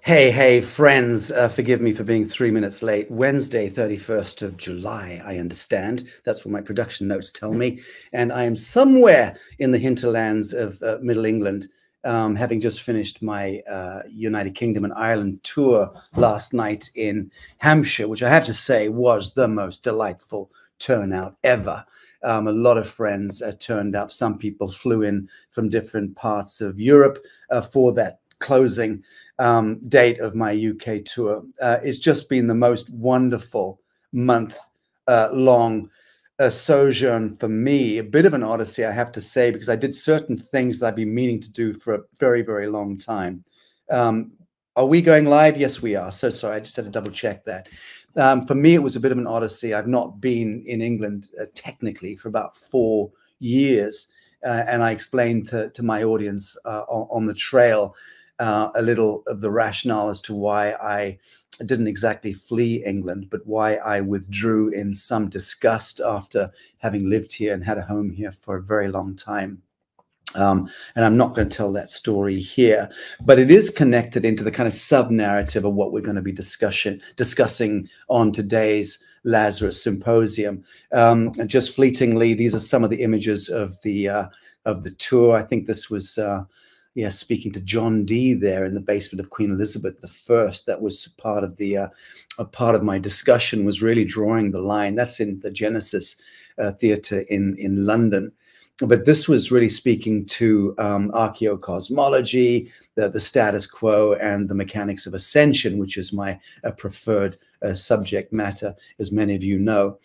Hey, friends, forgive me for being 3 minutes late. Wednesday, 31st of July, I understand. That's what my production notes tell me. And I am somewhere in the hinterlands of Middle England, having just finished my United Kingdom and Ireland tour last night in Hampshire, which I have to say was the most delightful turnout ever. A lot of friends turned up. Some people flew in from different parts of Europe for that closing date of my UK tour. It's just been the most wonderful month long sojourn for me. A bit of an odyssey, I have to say, because I did certain things that I've been meaning to do for a very, very long time. Are we going live? Yes, we are. So sorry, I just had to double check that. For me, it was a bit of an odyssey. I've not been in England technically for about 4 years. And I explained to my audience on the trail a little of the rationale as to why I didn't exactly flee England, but why I withdrew in some disgust after having lived here and had a home here for a very long time. And I'm not going to tell that story here, but it is connected into the kind of sub-narrative of what we're going to be discussing on today's Lazarus Symposium. And just fleetingly, these are some of the images of the tour. I think this was speaking to John Dee there in the basement of Queen Elizabeth I. That was part of the a part of my discussion, was really drawing the line. That's in the Genesis Theatre in London. But this was really speaking to archaeocosmology, the status quo, and the mechanics of ascension, which is my preferred subject matter, as many of you know.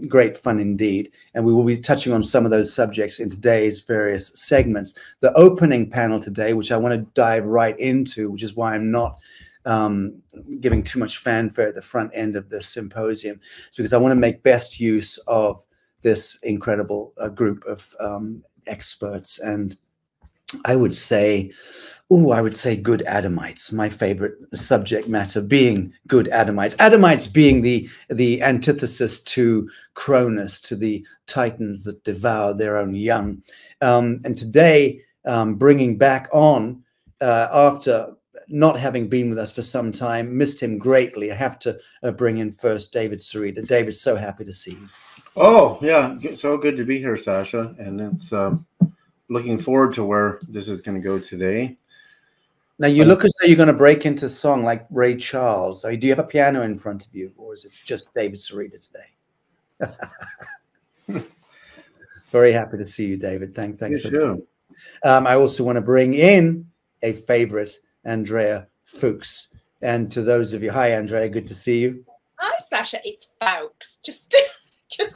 Great fun indeed. And we will be touching on some of those subjects in today's various segments. The opening panel today, which I want to dive right into, which is why I'm not giving too much fanfare at the front end of this symposium, is because I want to make best use of this incredible group of experts. And I would say good Adamites, my favorite subject matter being good Adamites. Adamites being the antithesis to Cronus, to the titans that devour their own young. And today, bringing back on, after not having been with us for some time, missed him greatly. I have to bring in first David Sereda. David, so happy to see you. Oh, yeah. So good to be here, Sacha. And it's looking forward to where this is going to go today. Now, you look as though you're going to break into song like Ray Charles. Do you have a piano in front of you, or is it just David Sereda today? Very happy to see you, David. Thanks for that. I also want to bring in a favorite, Andrea Foulkes. And to those of you, hi, Andrea, good to see you. Hi, Sacha. It's Foulkes.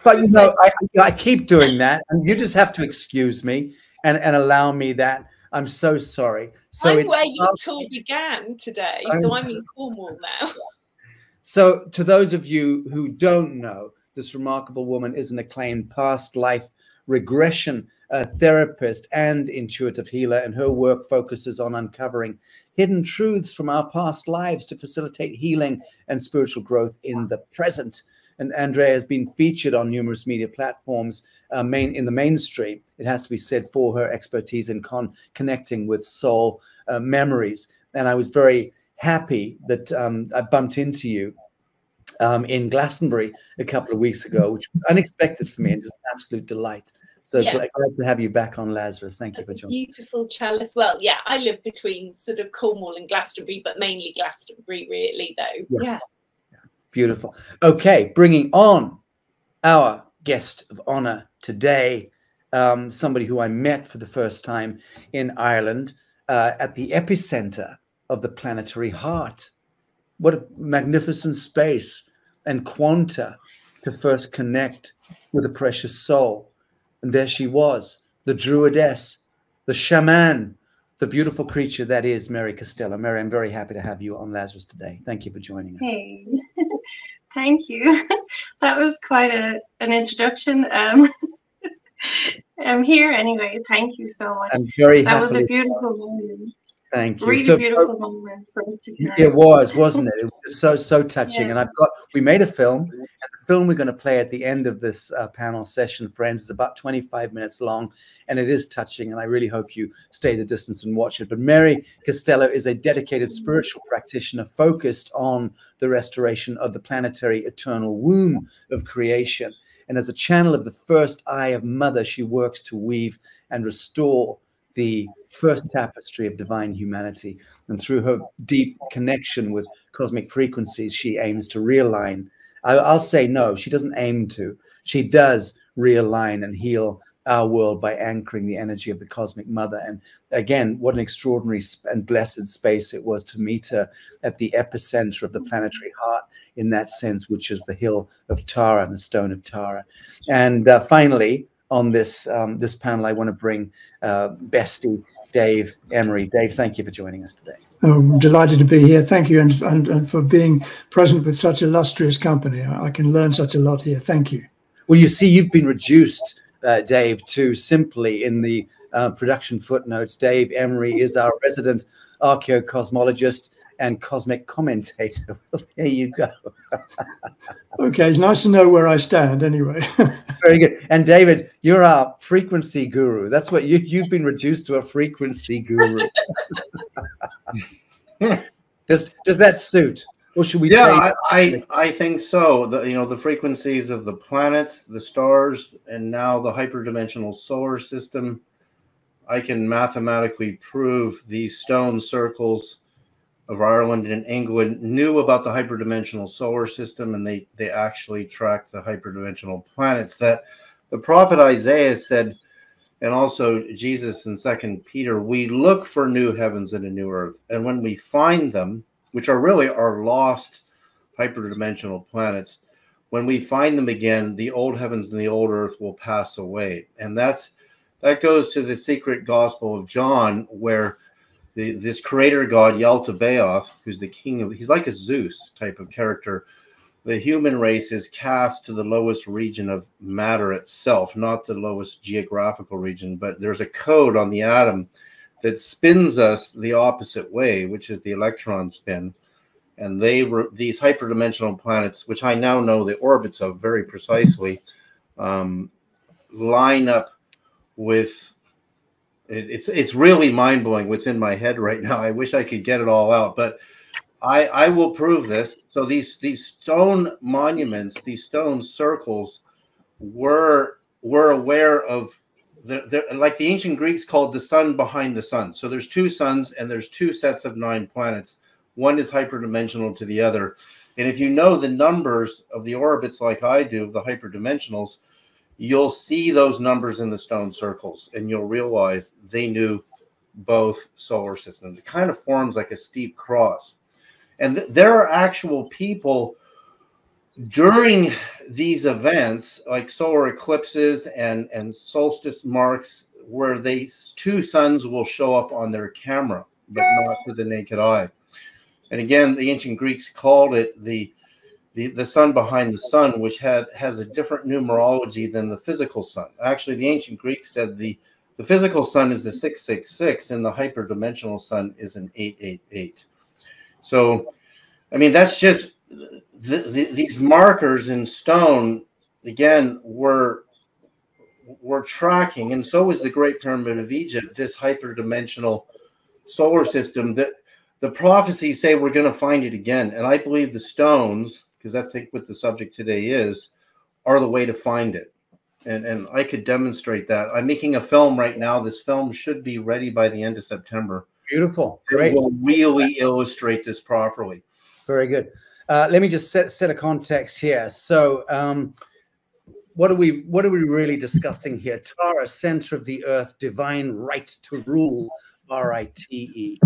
But you know, I keep doing that, and you just have to excuse me and allow me that. I'm so sorry. So I'm where your tour began today, so I'm in Cornwall now. So to those of you who don't know, this remarkable woman is an acclaimed past life regression therapist and intuitive healer, and her work focuses on uncovering hidden truths from our past lives to facilitate healing and spiritual growth in the present. And Andrea has been featured on numerous media platforms in the mainstream, it has to be said, for her expertise in connecting with soul memories. And I was very happy that I bumped into you in Glastonbury a couple of weeks ago, which was unexpected for me and just an absolute delight. So glad to have you back on, Lazarus. Thank you for joining. Beautiful chalice. Well, yeah, I live between sort of Cornwall and Glastonbury, but mainly Glastonbury, really, though. Yeah. Beautiful. Okay, bringing on our guest of honor today, somebody who I met for the first time in Ireland at the epicenter of the planetary heart. What a magnificent space and quanta to first connect with a precious soul. And there she was, the druidess, the shaman, the beautiful creature that is Mary Costello. Mary, I'm very happy to have you on Lazarus today. Thank you for joining us. Hey, thank you. That was quite an introduction. I'm here anyway. Thank you so much. I'm very happy. That was a beautiful moment. Thank you. Really So beautiful moment for us to connect. it was, wasn't it? It was just so touching. Yeah. And we made a film, and the film we're going to play at the end of this panel session, friends, is about 25 minutes long, and it is touching. And I really hope you stay the distance and watch it. But Mary Costello is a dedicated spiritual practitioner focused on the restoration of the planetary eternal womb of creation. And as a channel of the first eye of Mother, she works to weave and restore the first tapestry of divine humanity. And through her deep connection with cosmic frequencies, she aims to realign. I'll say no, she doesn't aim to. She does realign and heal our world by anchoring the energy of the cosmic mother. And again, what an extraordinary and blessed space it was to meet her at the epicenter of the planetary heart, in that sense, which is the hill of Tara and the stone of Tara. And finally, on this this panel, I want to bring bestie Dave Emery. Dave, thank you for joining us today. Oh, I'm delighted to be here. Thank you, and for being present with such illustrious company. I can learn such a lot here. Thank you. Well, you see, you've been reduced, Dave, to simply in the production footnotes. Dave Emery is our resident archaeocosmologist and cosmic commentator. Well, there you go. Okay, it's nice to know where I stand anyway. Very good. And David, you're our frequency guru. That's what you've been reduced to, a frequency guru. Does that suit? Or should we? Yeah, I think so. The frequencies of the planets, the stars, and now the hyperdimensional solar system. I can mathematically prove these stone circles of Ireland and England knew about the hyperdimensional solar system, and they actually tracked the hyperdimensional planets. That the prophet Isaiah said, and also Jesus in 2 Peter, we look for new heavens and a new earth. And when we find them, which are really our lost hyperdimensional planets, when we find them again, the old heavens and the old earth will pass away. And that goes to the secret gospel of John, where this creator god Yaldabaoth, who's the king of, he's like a Zeus type of character. The human race is cast to the lowest region of matter itself, not the lowest geographical region, but there's a code on the atom that spins us the opposite way, which is the electron spin. And these hyperdimensional planets, which I now know the orbits of very precisely, line up with. It's really mind-blowing what's in my head right now. I wish I could get it all out, but I will prove this. So these stone monuments, these stone circles, were aware of like the ancient Greeks called the sun behind the sun. So there's two suns and there's two sets of 9 planets. One is hyperdimensional to the other. And if you know the numbers of the orbits like I do, the hyperdimensionals, you'll see those numbers in the stone circles, and you'll realize they knew both solar systems. It kind of forms like a steep cross. And there are actual people during these events, like solar eclipses and solstice marks, where these two suns will show up on their camera, but not to the naked eye. And again, the ancient Greeks called it the sun behind the sun, which has a different numerology than the physical sun. Actually, the ancient Greeks said the physical sun is the 666 and the hyperdimensional sun is an 888. So, I mean, that's just these markers in stone, again, were tracking, and so was the Great Pyramid of Egypt, this hyperdimensional solar system that the prophecies say we're going to find it again. And I believe the stones, because I think what the subject today is, are the way to find it. And I could demonstrate that. I'm making a film right now. This film should be ready by the end of September. Beautiful. Great. It will really illustrate this properly. Very good. Let me just set a context here. So what are we really discussing here? Tara, center of the earth, divine right to rule, R-I-T-E.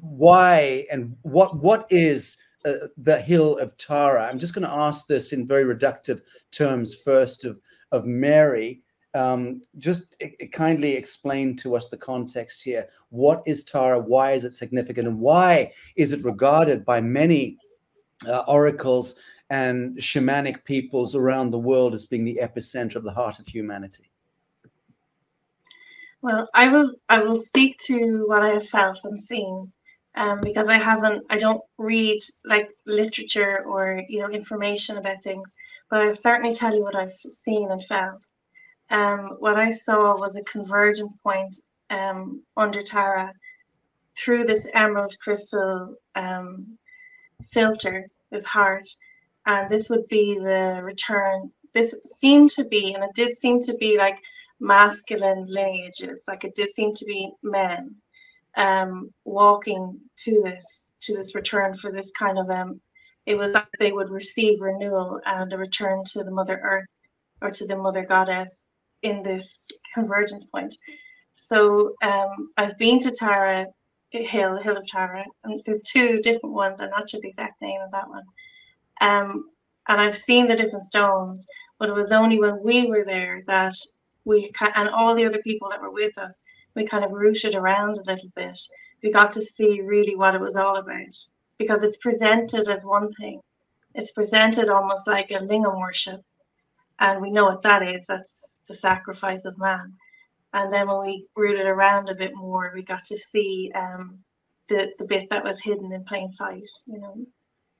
Why and what is the hill of Tara? I'm just going to ask this in very reductive terms first of Mary. Just kindly explain to us the context here. What is Tara? Why is it significant? And why is it regarded by many oracles and shamanic peoples around the world as being the epicenter of the heart of humanity? Well, I will speak to what I have felt and seen, because I don't read like literature or information about things, but I'll certainly tell you what I've seen and felt. What I saw was a convergence point under Tara through this emerald crystal filter, this heart, and this would be the return. This seemed to be, and it did seem to be like masculine lineages, like it did seem to be men walking to this return for this kind of it was like they would receive renewal and a return to the Mother Earth or to the Mother Goddess in this convergence point. So I've been to Tara Hill of Tara, and there's two different ones. I'm not sure the exact name of that one. And I've seen the different stones, but it was only when we were there that we, and all the other people that were with us, we kind of rooted around a little bit. We got to see really what it was all about, because it's presented as one thing. It's presented almost like a lingam worship, and we know what that is. That's the sacrifice of man. And then when we rooted around a bit more, we got to see the bit that was hidden in plain sight.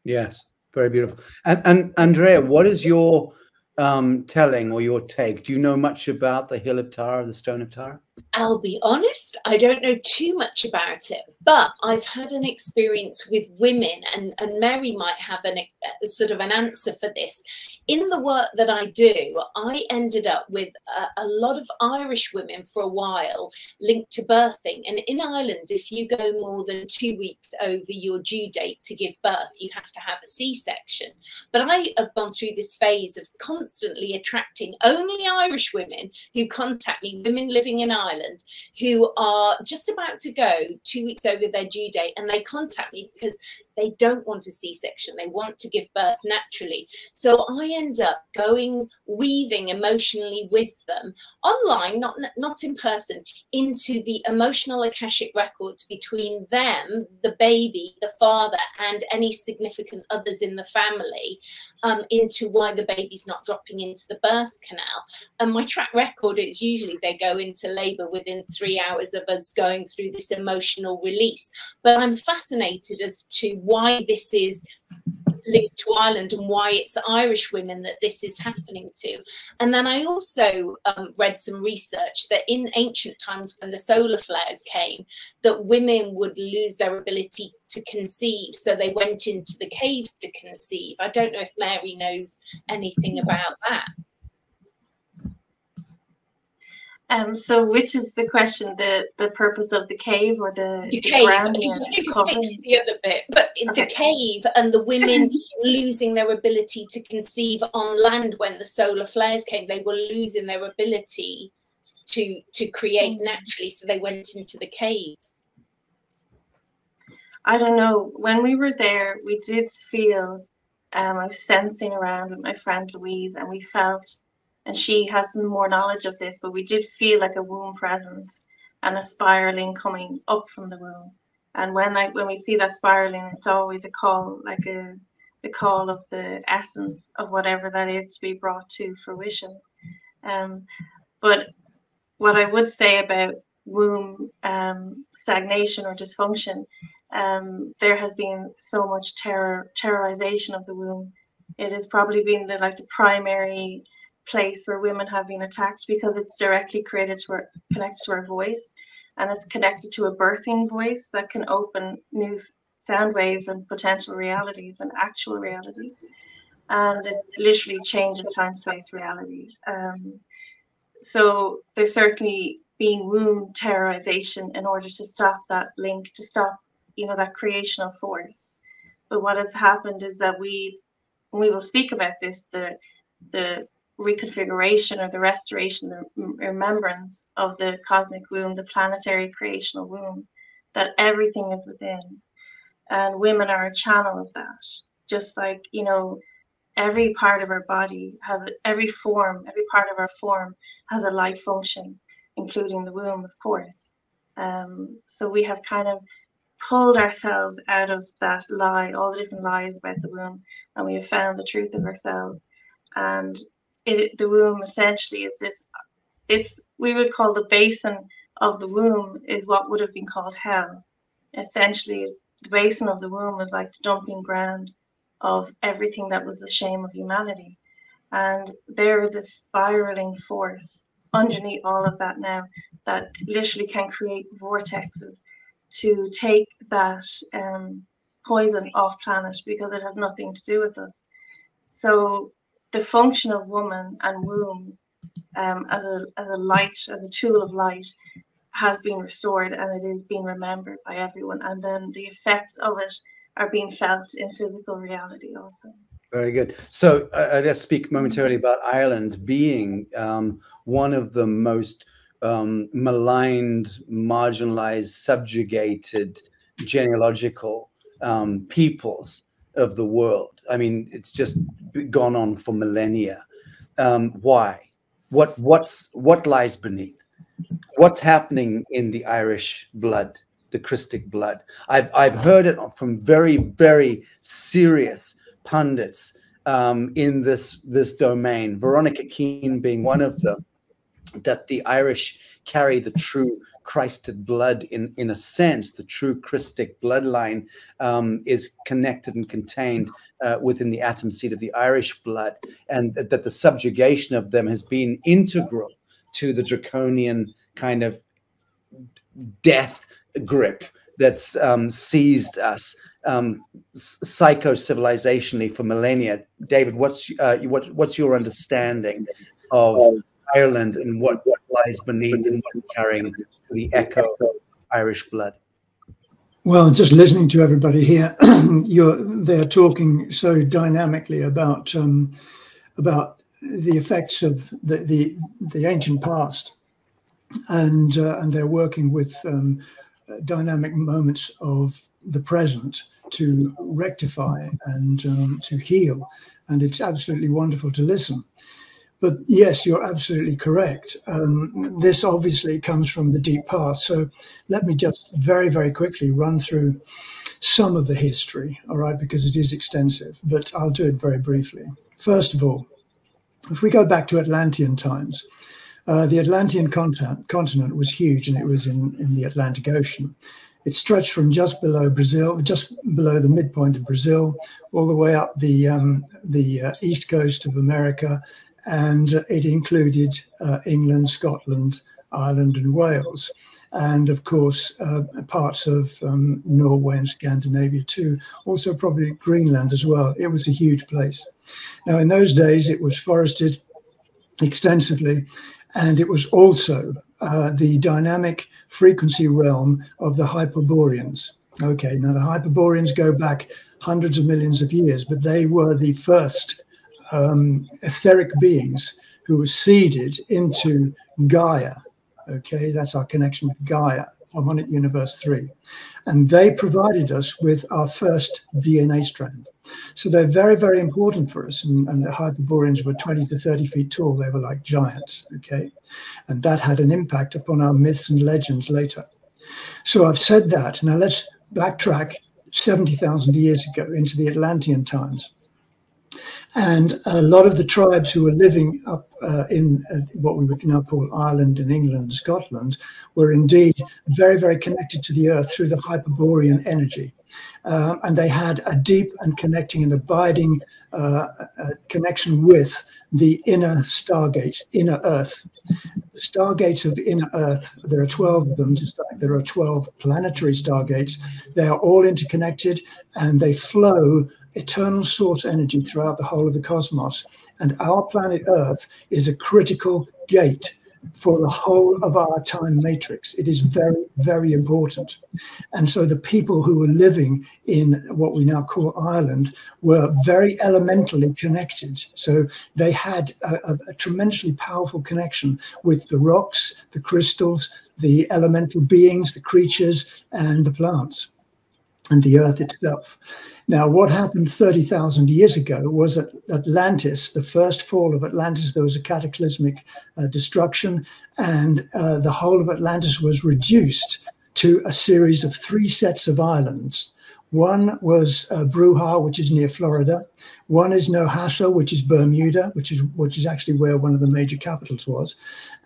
Yes, very beautiful. And Andrea, what is your telling or your take? Do you know much about the Hill of Tara, the Stone of Tara? I'll be honest, I don't know too much about it, but I've had an experience with women, and Mary might have a sort of an answer for this. In the work that I do, I ended up with a lot of Irish women for a while linked to birthing. And in Ireland, if you go more than 2 weeks over your due date to give birth, you have to have a C-section. But I have gone through this phase of constantly attracting only Irish women who contact me, women living in Ireland, who are just about to go 2 weeks over their due date, and they contact me because they don't want a C-section. They want to give birth naturally. So I end up weaving emotionally with them online, not in person, into the emotional Akashic records between them, the baby, the father, and any significant others in the family, into why the baby's not dropping into the birth canal. And my track record is usually they go into labor within 3 hours of us going through this emotional release. But I'm fascinated as to why this is linked to Ireland and why it's Irish women that this is happening to. And then I also read some research that in ancient times, when the solar flares came, that women would lose their ability to conceive, so they went into the caves to conceive. I don't know if Mary knows anything about that. So which is the question, the purpose of the cave or the cave? grounding and the other bit, but okay. The cave and the women losing their ability to conceive on land when the solar flares came, they were losing their ability to create naturally, so they went into the caves. I don't know. When we were there, we did feel, I was sensing around with my friend Louise, and we felt, and she has some more knowledge of this, but we did feel like a womb presence and a spiraling coming up from the womb. And when we see that spiraling, it's always a call, like the call of the essence of whatever that is to be brought to fruition. But what I would say about womb stagnation or dysfunction, there has been so much terrorization of the womb. It has probably been the primary place where women have been attacked, because it's directly connected to our voice, and it's connected to a birthing voice that can open new sound waves and potential realities and actual realities, and it literally changes time-space reality. So there's certainly been womb terrorization in order to stop that link, to stop that creational force. But what has happened is that we will speak about this, the reconfiguration or the restoration, the remembrance of the cosmic womb, the planetary creational womb, that everything is within, and women are a channel of that. Just like every part of our body has every part of our form has a light function, including the womb, of course. So we have kind of pulled ourselves out of that lie, all the different lies about the womb, and we have found the truth of ourselves. And the womb essentially is this, we would call the basin of the womb is what would have been called hell. Essentially, the basin of the womb was like the dumping ground of everything that was the shame of humanity. And there is a spiraling force underneath all of that now that literally can create vortexes to take that poison off planet, because it has nothing to do with us. So the function of woman and womb as a light, as a tool of light, has been restored, and it is being remembered by everyone. And then the effects of it are being felt in physical reality also. Very good. So let's speak momentarily about Ireland being one of the most maligned, marginalized, subjugated, genealogical peoples of the world. I mean, it's just gone on for millennia. Why? What lies beneath? What's happening in the Irish blood, the Christic blood? I've heard it from very, very serious pundits in this domain, Veronica Keane being one of them, that the Irish carry the true Christed blood in a sense. The true Christic bloodline is connected and contained within the atom seed of the Irish blood, and that the subjugation of them has been integral to the draconian kind of death grip that's seized us psycho-civilizationally for millennia. David, what's your understanding of Ireland and what lies beneath and what carrying the echo of Irish blood? Well, just listening to everybody here, they're talking so dynamically about the effects of the ancient past, and they're working with dynamic moments of the present to rectify and to heal, and it's absolutely wonderful to listen. But yes, you're absolutely correct. This obviously comes from the deep past. So let me just very, very quickly run through some of the history, all right, because it is extensive, but I'll do it very briefly. First of all, if we go back to Atlantean times, the Atlantean continent was huge, and it was in the Atlantic Ocean. It stretched from just below Brazil, just below the midpoint of Brazil, all the way up the east coast of America, and it included England, Scotland, Ireland, and Wales, and of course parts of Norway and Scandinavia too, also probably Greenland as well. It was a huge place. Now, in those days, it was forested extensively, and it was also the dynamic frequency realm of the Hyperboreans. Okay, now the Hyperboreans go back hundreds of millions of years, but they were the first etheric beings who were seeded into Gaia. Okay, that's our connection with Gaia, Harmonic Universe 3. And they provided us with our first DNA strand. So they're very, very important for us. And the Hyperboreans were 20 to 30 feet tall. They were like giants, okay? And that had an impact upon our myths and legends later. So I've said that. Now let's backtrack 70,000 years ago into the Atlantean times. And a lot of the tribes who were living up in what we would now call Ireland and England and Scotland were indeed very, very connected to the earth through the Hyperborean energy. And they had a deep and connecting and abiding connection with the inner stargates, inner earth. The stargates of inner earth, there are 12 of them, just like there are 12 planetary stargates. They are all interconnected, and they flow eternal source energy throughout the whole of the cosmos. And our planet Earth is a critical gate for the whole of our time matrix. It is very, very important. And so the people who were living in what we now call Ireland were very elementally connected. So they had a tremendously powerful connection with the rocks, the crystals, the elemental beings, the creatures, and the plants, and the earth itself. Now, what happened 30,000 years ago was that Atlantis, the first fall of Atlantis, there was a cataclysmic destruction, and the whole of Atlantis was reduced to a series of 3 sets of islands. One was Bruja, which is near Florida. One is Nohasa, which is Bermuda, which is actually where one of the major capitals was.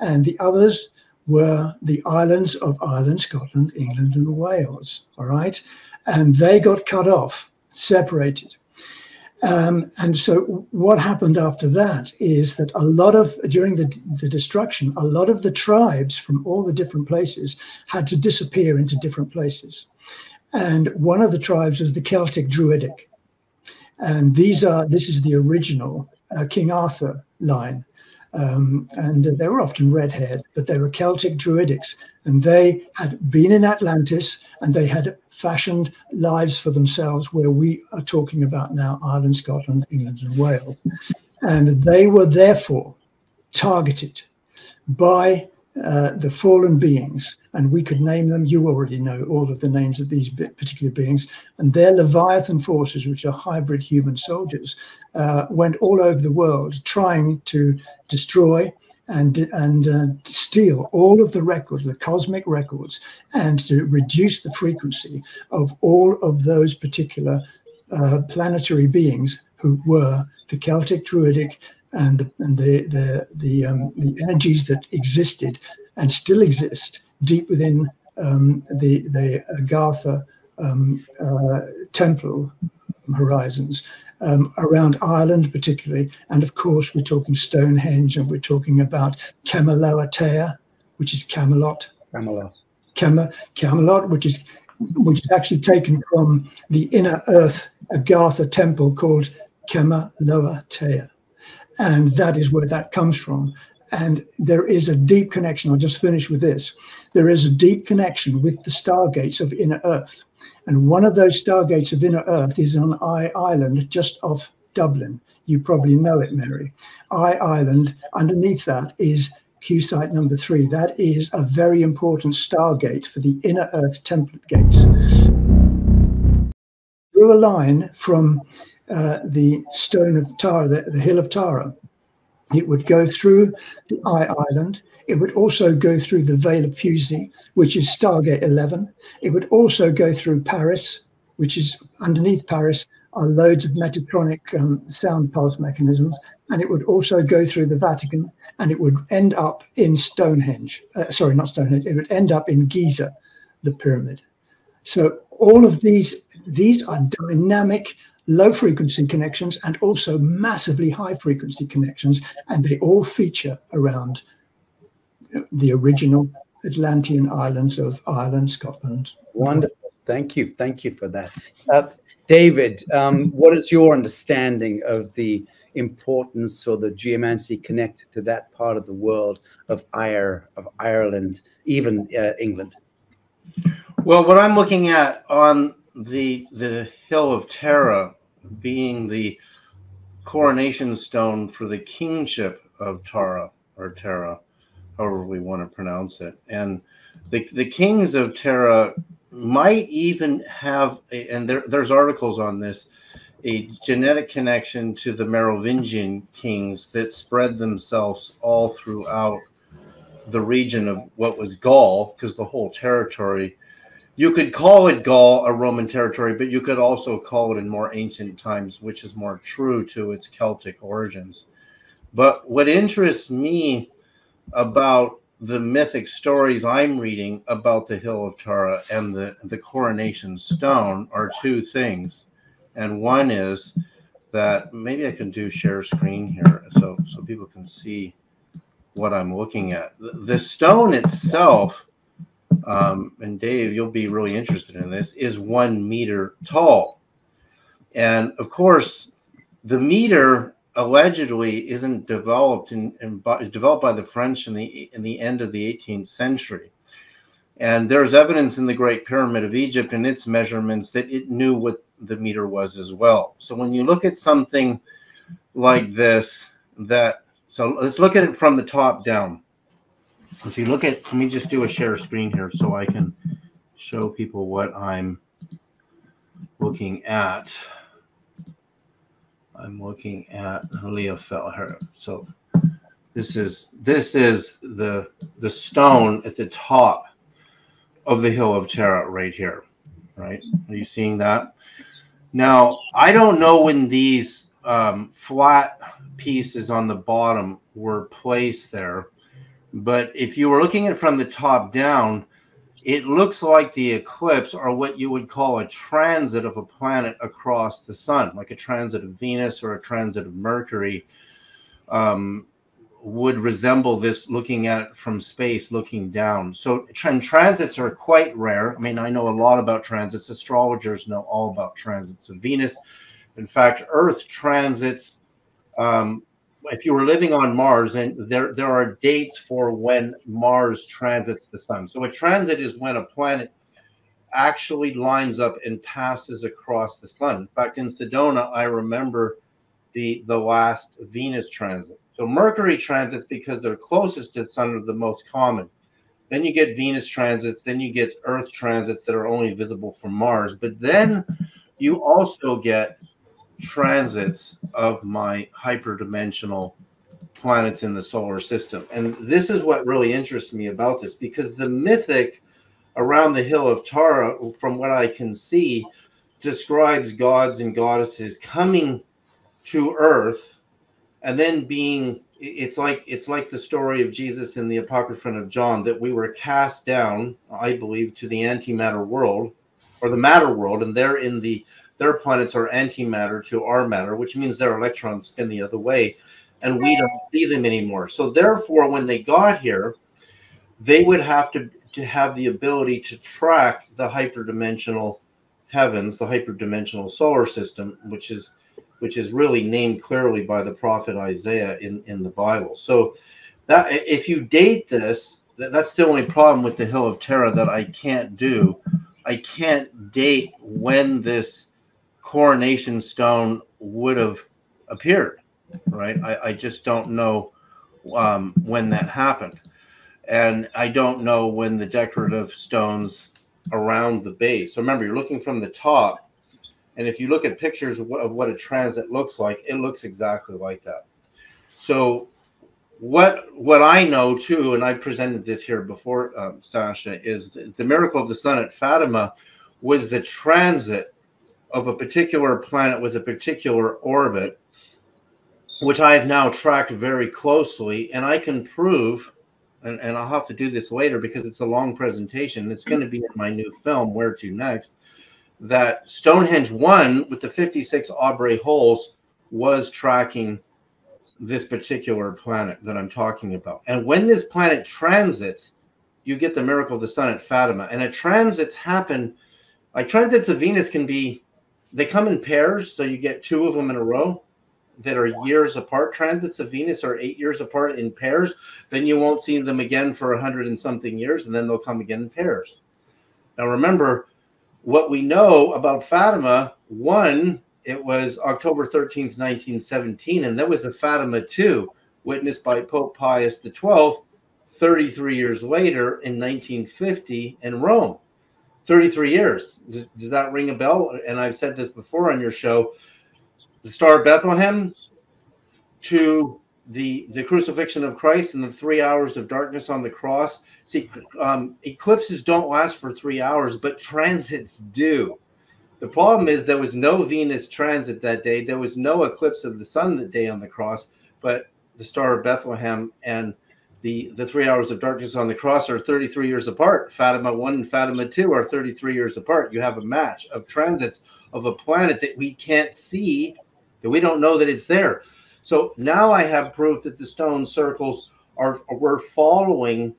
And the others were the islands of Ireland, Scotland, England, and Wales, all right? And they got cut off, separated. And so what happened after that is that during the destruction, a lot of the tribes from all the different places had to disappear into different places. And one of the tribes was the Celtic Druidic. And this is the original King Arthur line. And they were often red-haired, but they were Celtic Druidics. And they had been in Atlantis, and they had fashioned lives for themselves where we are talking about now, Ireland, Scotland, England, and Wales. And they were therefore targeted by the fallen beings, and we could name them. You already know all of the names of these particular beings, and their Leviathan forces, which are hybrid human soldiers, went all over the world trying to destroy and steal all of the records, the cosmic records, and to reduce the frequency of all of those particular planetary beings who were the Celtic Druidic and the energies that existed and still exist deep within the Agartha temple horizons around Ireland particularly. And of course we're talking Stonehenge, and we're talking about Camelot, which is Camelot. Camelot, which is actually taken from the inner earth Agartha temple called Camelotea. And that is where that comes from. And there is a deep connection. I'll just finish with this. There is a deep connection with the stargates of inner earth. And one of those stargates of inner earth is on Island, just off Dublin. You probably know it, Mary. Island, underneath that is Q site number 3. That is a very important stargate for the inner earth template gates. Through a line from the stone of Tara, the hill of Tara, it would go through the Island. It would also go through the Vale of Pusey, which is Stargate 11. It would also go through Paris, which is underneath Paris are loads of Metatronic sound pulse mechanisms. And it would also go through the Vatican, and it would end up in Stonehenge. Sorry, not Stonehenge. It would end up in Giza, the pyramid. So all of these are dynamic low frequency connections and also massively high frequency connections, and they all feature around the original Atlantean islands of Ireland, Scotland. Wonderful. Thank you for that. David, what is your understanding of the importance or the geomancy connected to that part of the world of Ireland, even England? Well, what I'm looking at on the Hill of Tara being the coronation stone for the kingship of Tara, or Tara, however we want to pronounce it. And the kings of Tara might even have, and there's articles on this, a genetic connection to the Merovingian kings that spread themselves all throughout the region of what was Gaul, because the whole territory, you could call it Gaul, a Roman territory, but you could also call it in more ancient times, which is more true to its Celtic origins. But what interests me about the mythic stories I'm reading about the Hill of Tara and the coronation stone are two things. And one is that, maybe I can do share screen here so people can see what I'm looking at. The stone itself, and Dave, you'll be really interested in this, is 1 meter tall. And of course, the meter allegedly isn't developed developed by the French in the end of the 18th century. And there's evidence in the Great Pyramid of Egypt and its measurements that it knew what the meter was as well. So when you look at something like this, so let's look at it from the top down. If you look at, let me just do a share screen here so I can show people what I'm looking at. I'm looking at Leah Feller. So this is the stone at the top of the Hill of Tara right here, right? Are you seeing that? Now, I don't know when these flat pieces on the bottom were placed there, But if you were looking at it from the top down, it looks like the eclipse or what you would call a transit of a planet across the sun, like a transit of Venus or a transit of Mercury, would resemble this looking at it from space, looking down. So transits are quite rare. I mean, I know a lot about transits. Astrologers know all about transits of Venus. In fact, Earth transits, if you were living on Mars, and there are dates for when Mars transits the sun. So a transit is when a planet actually lines up and passes across the sun. In fact, in Sedona, I remember the last Venus transit. So Mercury transits, because they're closest to the sun, are the most common. Then you get Venus transits, then you get Earth transits that are only visible from Mars. But then you also get transits of my hyperdimensional planets in the solar system. And this is what really interests me about this, because the mythic around the Hill of Tara, from what I can see, describes gods and goddesses coming to Earth and then being, it's like the story of Jesus in the Apocryphon of John, that we were cast down, I believe, to the antimatter world or the matter world, and they're in their planets are antimatter to our matter, which means their electrons spin the other way, and we don't see them anymore. So therefore, when they got here, they would have to have the ability to track the hyperdimensional heavens, the hyperdimensional solar system, which is really named clearly by the prophet Isaiah in the Bible. So that if you date this, that's the only problem with the Hill of Tara that I can't do. I can't date when this coronation stone would have appeared, right? I just don't know when that happened. And I don't know when the decorative stones around the base. So remember, you're looking from the top. And if you look at pictures of what a transit looks like, it looks exactly like that. So what I know too, and I presented this here before, Sacha, is the miracle of the sun at Fatima was the transit of a particular planet with a particular orbit, which I have now tracked very closely, and I can prove, and I'll have to do this later because it's a long presentation. It's going to be in my new film, Where to Next, that Stonehenge 1 with the 56 Aubrey holes was tracking this particular planet that I'm talking about. And when this planet transits, you get the miracle of the sun at Fatima. And transits happen, like transits of Venus they come in pairs, so you get 2 of them in a row that are years apart. Transits of Venus are 8 years apart in pairs. Then you won't see them again for 100 and something years, and then they'll come again in pairs. Now remember, what we know about Fatima, 1, it was October 13th, 1917, and there was a Fatima 2 witnessed by Pope Pius XII 33 years later in 1950 in Rome. 33 years. Does that ring a bell? And I've said this before on your show. The Star of Bethlehem to the crucifixion of Christ and the 3 hours of darkness on the cross. See, eclipses don't last for 3 hours, but transits do. The problem is there was no Venus transit that day. There was no eclipse of the sun that day on the cross, but the Star of Bethlehem and the 3 hours of darkness on the cross are 33 years apart. Fatima 1 and Fatima 2 are 33 years apart. You have a match of transits of a planet that we can't see, that we don't know that it's there. So now I have proof that the stone circles were following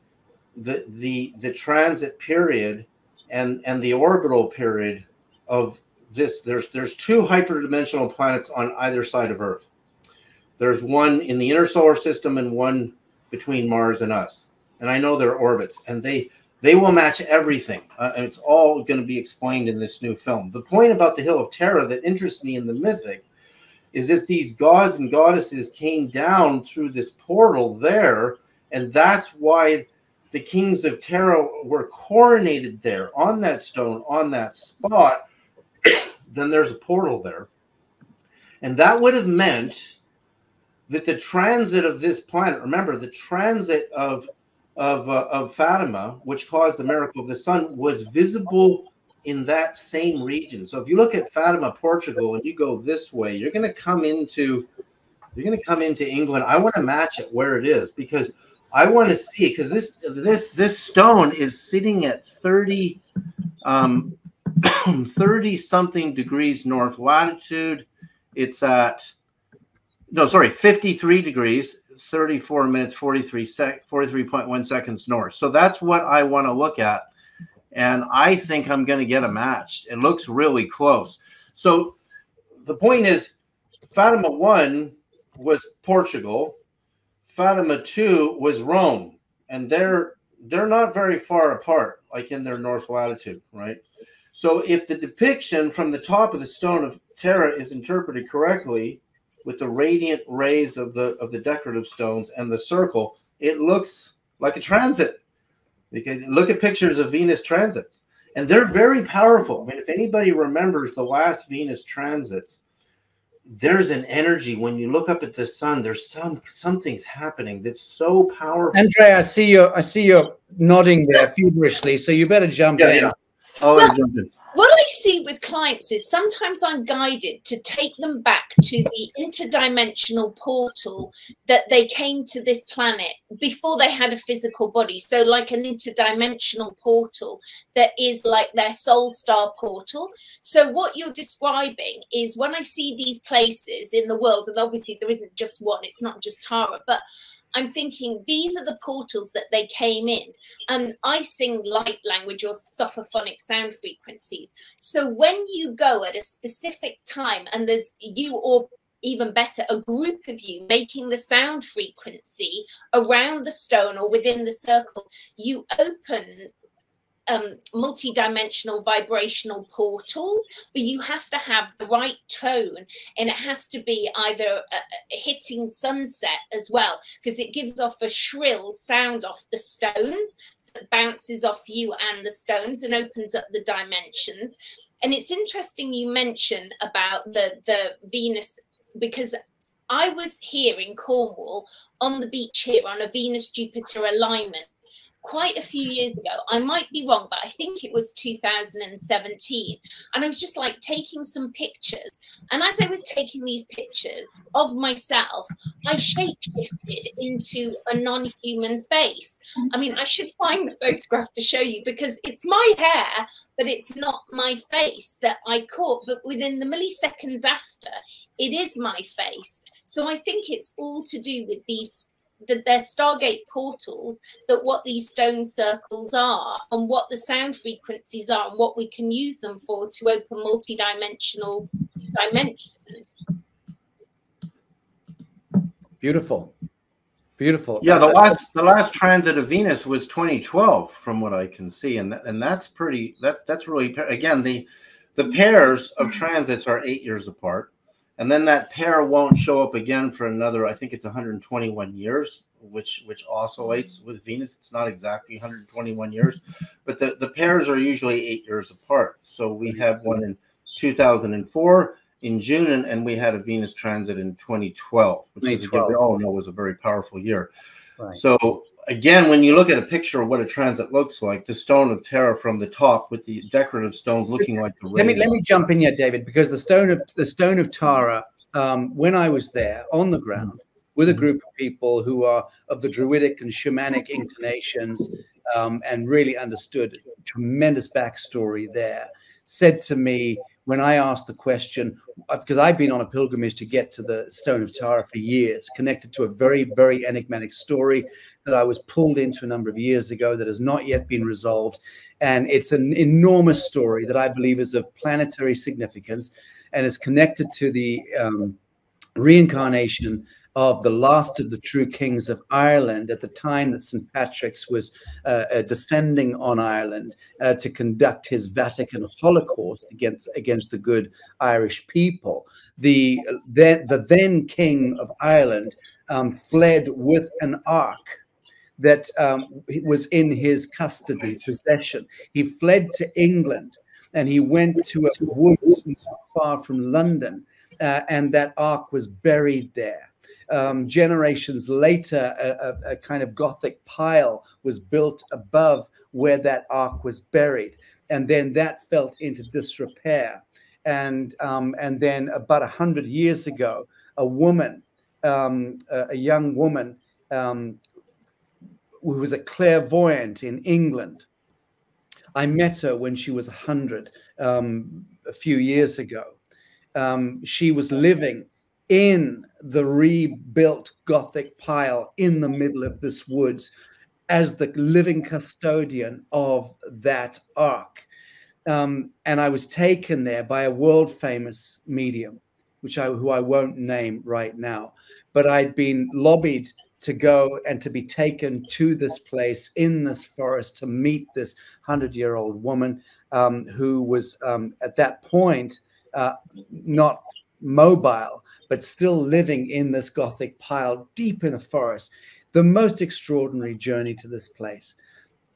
the transit period and the orbital period of this. There's 2 hyperdimensional planets on either side of Earth. There's one in the inner solar system and one between Mars and us. And I know their orbits, and they will match everything. And it's all going to be explained in this new film. The point about the Hill of Tara that interests me in the mythic is if these gods and goddesses came down through this portal there, and that's why the kings of Tara were coronated there on that stone, on that spot, then there's a portal there. And that would have meant that the transit of this planet, remember, the transit of Fatima, which caused the miracle of the sun, was visible in that same region. So if you look at Fatima, Portugal, and you go this way, you're going to come into England. I want to match it where it is, because I want to see, because this stone is sitting at 30 something degrees north latitude. It's at 53 degrees, 34 minutes, 43.1 seconds north. So that's what I want to look at. And I think I'm going to get a match. It looks really close. So the point is, Fatima 1 was Portugal. Fatima 2 was Rome. And they're not very far apart, like in their north latitude, right? So if the depiction from the top of the stone of Terra is interpreted correctly, with the radiant rays of the decorative stones and the circle, it looks like a transit. You can look at pictures of Venus transits, and they're very powerful. I mean, if anybody remembers the last Venus transits, there's an energy when you look up at the sun. There's something's happening that's so powerful. Andrea, I see you nodding there feverishly, so you better jump in. Yeah. Always jump in. What I see with clients is sometimes I'm guided to take them back to the interdimensional portal that they came to this planet before they had a physical body. So like an interdimensional portal that is like their soul star portal. So what you're describing is when I see these places in the world, and obviously there isn't just one, it's not just Tara, but I'm thinking these are the portals that they came in. And I sing light language or sophophonic sound frequencies. So when you go at a specific time and there's you, or even better, a group of you making the sound frequency around the stone or within the circle, you open multi-dimensional vibrational portals, but you have to have the right tone, and it has to be either hitting sunset as well, because it gives off a shrill sound off the stones that bounces off you and the stones and opens up the dimensions. And it's interesting you mentioned about the Venus, because I was here in Cornwall on the beach here on a Venus-Jupiter alignment quite a few years ago. I might be wrong, but I think it was 2017. And I was just like taking some pictures. And as I was taking these pictures of myself, I shapeshifted into a non-human face. I mean, I should find the photograph to show you, because it's my hair, but it's not my face that I caught. But within the milliseconds after, it is my face. So I think it's all to do with these, that they're Stargate portals, that what these stone circles are and what the sound frequencies are and what we can use them for to open multi-dimensional dimensions. Beautiful. Beautiful. Yeah, the last transit of Venus was 2012 from what I can see, and that's pretty, that's really, again, the pairs of transits are 8 years apart. And then that pair won't show up again for another, I think it's 121 years, which oscillates with Venus. It's not exactly 121 years, but the pairs are usually 8 years apart. So we had one in 2004 in June, and we had a Venus transit in 2012, which is, again, we all know was a very powerful year. Right. So again, when you look at a picture of what a transit looks like, the stone of Terra from the top with the decorative stones looking like the rays. Let me jump in here, David, because the stone of Tara, when I was there on the ground with a group of people who are of the druidic and shamanic inclinations, and really understood tremendous backstory there, said to me when I asked the question, because I've been on a pilgrimage to get to the Stone of Tara for years, connected to a very, very enigmatic story that I was pulled into a number of years ago that has not yet been resolved. And it's an enormous story that I believe is of planetary significance, and is connected to the reincarnation of the last of the true kings of Ireland at the time that St. Patrick's was descending on Ireland to conduct his Vatican Holocaust against the good Irish people. The then king of Ireland fled with an ark that was in his custody, possession. He fled to England, and he went to a woods not far from London, and that ark was buried there. Generations later, a kind of Gothic pile was built above where that ark was buried, and then that fell into disrepair. And then about 100 years ago, a woman, a young woman, who was a clairvoyant in England. I met her when she was 100 a few years ago. She was living in the rebuilt Gothic pile in the middle of this woods as the living custodian of that ark. And I was taken there by a world famous medium, who I won't name right now, but I'd been lobbied to go and to be taken to this place in this forest to meet this 100-year-old woman who was at that point not mobile, but still living in this Gothic pile deep in the forest. The most extraordinary journey to this place.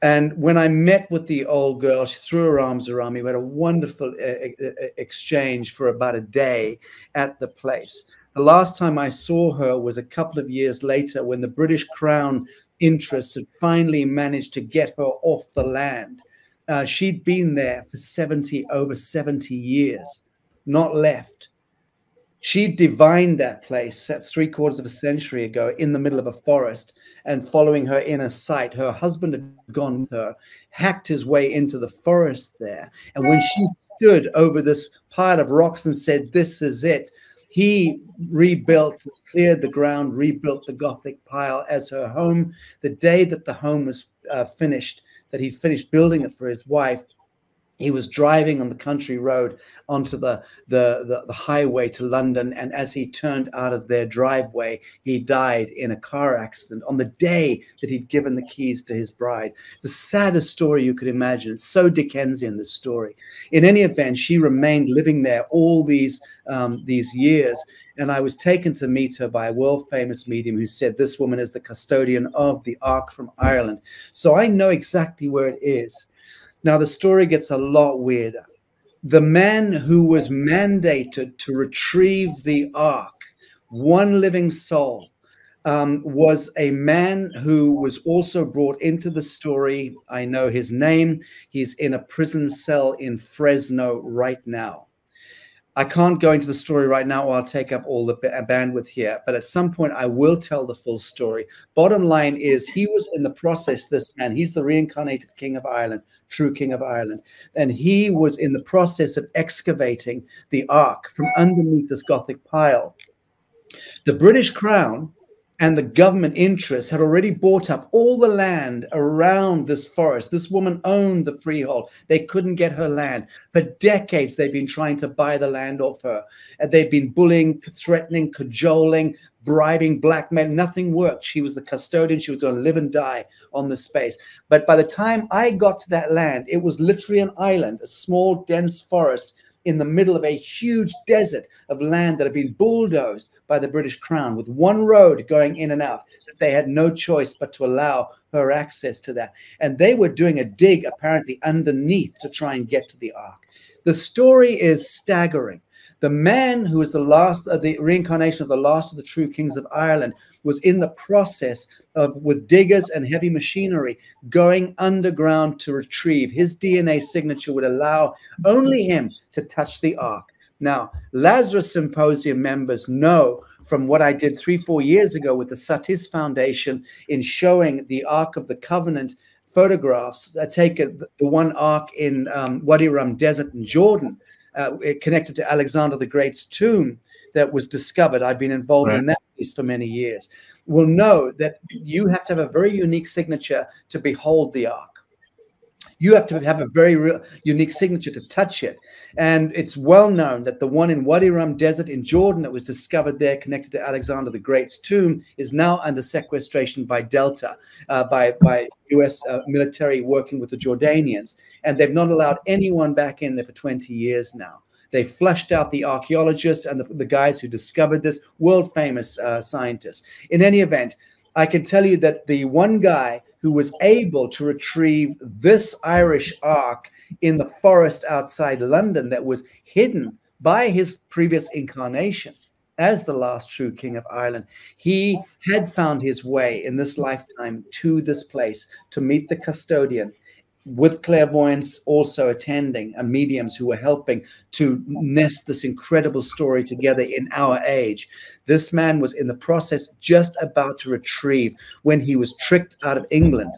And when I met with the old girl, she threw her arms around me. We had a wonderful exchange for about a day at the place. The last time I saw her was a couple of years later when the British Crown interests had finally managed to get her off the land. She'd been there for over 70 years, not left. She divined that place set 3/4 of a century ago in the middle of a forest, and following her inner sight, her husband had gone with her, hacked his way into the forest there. And when she stood over this pile of rocks and said, "This is it," he rebuilt, cleared the ground, rebuilt the Gothic pile as her home. The day that the home was finished, that he'd finished building it for his wife, he was driving on the country road onto the highway to London, and as he turned out of their driveway, he died in a car accident on the day that he'd given the keys to his bride. It's the saddest story you could imagine. It's so Dickensian, this story. In any event, she remained living there all these years, and I was taken to meet her by a world-famous medium who said this woman is the custodian of the Ark from Ireland. So I know exactly where it is. Now, the story gets a lot weirder. The man who was mandated to retrieve the ark, one living soul, was a man who was also brought into the story. I know his name. He's in a prison cell in Fresno right now. I can't go into the story right now or I'll take up all the bandwidth here, but at some point I will tell the full story. Bottom line is he was in the process, this man, he's the reincarnated King of Ireland, true King of Ireland, and he was in the process of excavating the ark from underneath this Gothic pile. The British Crown and the government interests had already bought up all the land around this forest. This woman owned the freehold. They couldn't get her land. For decades, they've been trying to buy the land off her. And they've been bullying, threatening, cajoling, bribing, blackmailing. Nothing worked. She was the custodian. She was going to live and die on the space. But by the time I got to that land, it was literally an island, a small, dense forest in the middle of a huge desert of land that had been bulldozed by the British Crown with one road going in and out, that they had no choice but to allow her access to that. And they were doing a dig apparently underneath to try and get to the ark. The story is staggering. The man who was the reincarnation of the last of the true kings of Ireland was in the process of, with diggers and heavy machinery, going underground to retrieve. His DNA signature would allow only him to touch the ark. Now, Lazarus Symposium members know from what I did 3-4 years ago with the Satis Foundation in showing the Ark of the Covenant photographs, taken the one ark in Wadi Rum Desert in Jordan, connected to Alexander the Great's tomb that was discovered. I've been involved in that piece for many years. Will know that you have to have a very unique signature to behold the ark. You have to have a very unique signature to touch it. And it's well known that the one in Wadi Rum Desert in Jordan that was discovered there, connected to Alexander the Great's tomb, is now under sequestration by Delta, by US military working with the Jordanians. And they've not allowed anyone back in there for 20 years now. They flushed out the archaeologists and the guys who discovered this, world famous scientists. In any event, I can tell you that the one guy who was able to retrieve this Irish ark in the forest outside London that was hidden by his previous incarnation as the last true King of Ireland, he had found his way in this lifetime to this place to meet the custodian. with clairvoyance also attending, and mediums who were helping to nest this incredible story together in our age. This man was in the process just about to retrieve, when he was tricked out of England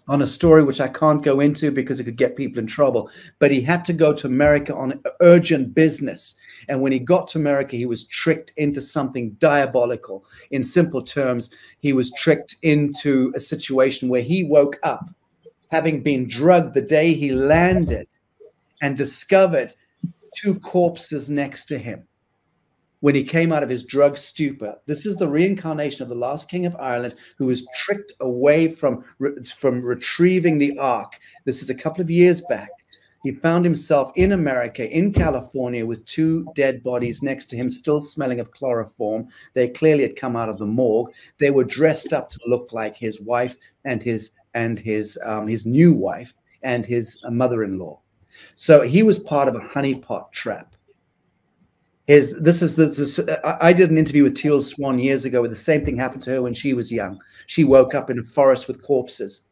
on a story which I can't go into because it could get people in trouble, but he had to go to America on urgent business. And when he got to America, he was tricked into something diabolical. In simple terms, he was tricked into a situation where he woke up, having been drugged the day he landed, and discovered 2 corpses next to him when he came out of his drug stupor. This is the reincarnation of the last king of Ireland, who was tricked away from retrieving the Ark. This is a couple of years back. He found himself in America, in California, with 2 dead bodies next to him, still smelling of chloroform. They clearly had come out of the morgue. They were dressed up to look like his wife and his new wife and his mother-in-law. So he was part of a honeypot trap. I did an interview with Teal Swan years ago where the same thing happened to her when she was young. She woke up in a forest with corpses,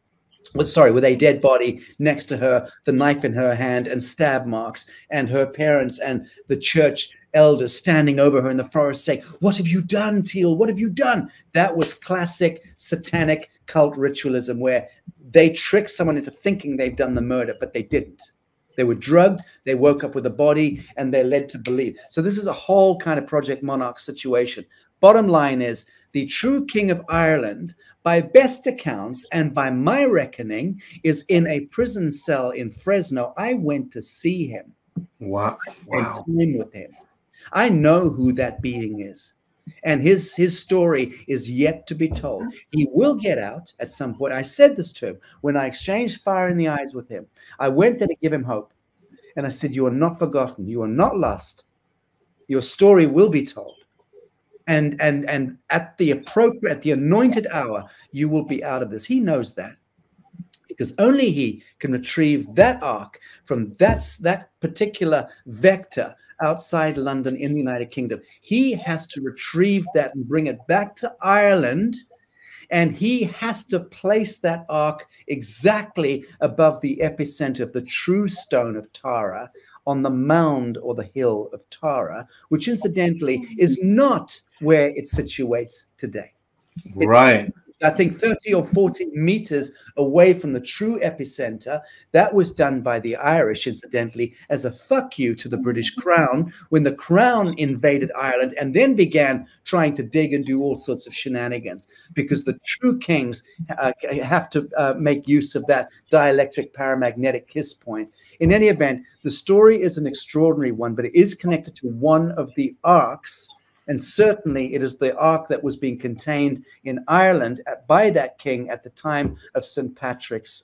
with a dead body next to her, the knife in her hand, and stab marks, and her parents and the church elders standing over her in the forest saying, "What have you done, Teal? What have you done?" That was classic satanic cult ritualism, where they trick someone into thinking they've done the murder, but they didn't. They were drugged, they woke up with a body, and they're led to believe. So this is a whole kind of Project Monarch situation. Bottom line is, the true King of Ireland, by best accounts and by my reckoning, is in a prison cell in Fresno. I went to see him. Wow. And time with him. I know who that being is. And his story is yet to be told. He will get out at some point. I said this to him when I exchanged fire in the eyes with him. I went there to give him hope. And I said, "You are not forgotten. You are not lost. Your story will be told. And at the anointed hour, you will be out of this." He knows that, because only he can retrieve that ark from that particular vector outside London in the United Kingdom. He has to retrieve that and bring it back to Ireland, and he has to place that ark exactly above the epicenter of the true stone of Tara, on the mound or the hill of Tara, which incidentally is not where it situates today. Right. I think 30 or 40 meters away from the true epicenter. That was done by the Irish, incidentally, as a fuck you to the British Crown, when the Crown invaded Ireland and then began trying to dig and do all sorts of shenanigans, because the true kings have to make use of that dielectric paramagnetic kiss point. In any event, the story is an extraordinary one, but it is connected to one of the arcs. And certainly it is the ark that was being contained in Ireland by that king at the time of St. Patrick's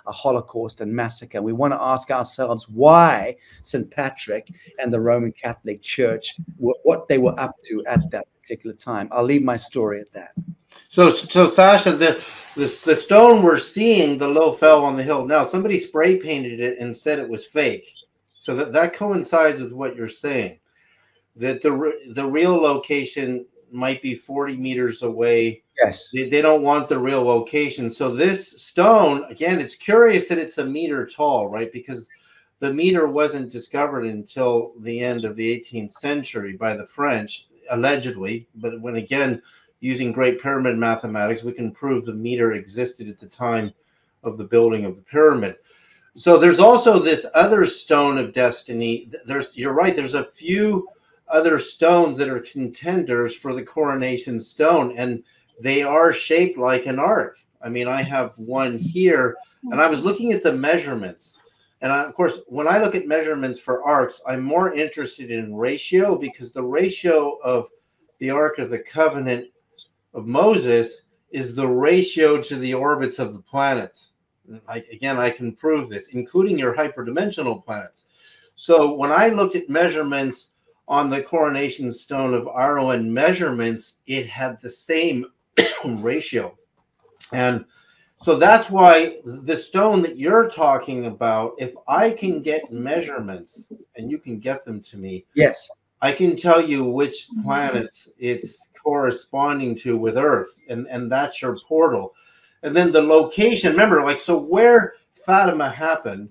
Holocaust and massacre. We want to ask ourselves why St. Patrick and the Roman Catholic Church, what they were up to at that particular time. I'll leave my story at that. So Sacha, the stone we're seeing, the low fell on the hill. Now, somebody spray painted it and said it was fake. So that coincides with what you're saying, that the real location might be 40 meters away. Yes. They don't want the real location. So this stone, again, it's curious that it's a meter tall, right? Because the meter wasn't discovered until the end of the 18th century by the French, allegedly. But when, again, using Great Pyramid mathematics, we can prove the meter existed at the time of the building of the pyramid. So there's also this other stone of destiny. You're right, there's a few other stones that are contenders for the coronation stone, and they are shaped like an arc. I mean, I have one here, and I was looking at the measurements. And of course, when I look at measurements for arcs, I'm more interested in ratio, because the ratio of the Ark of the Covenant of Moses is the ratio to the orbits of the planets. Again, I can prove this, including your hyperdimensional planets. So when I looked at measurements on the coronation stone of Ireland measurements, it had the same ratio. And so that's why the stone that you're talking about, if I can get measurements and you can get them to me, yes, I can tell you which planets it's corresponding to with Earth, and that's your portal. And then the location, remember, like, so where Fatima happened,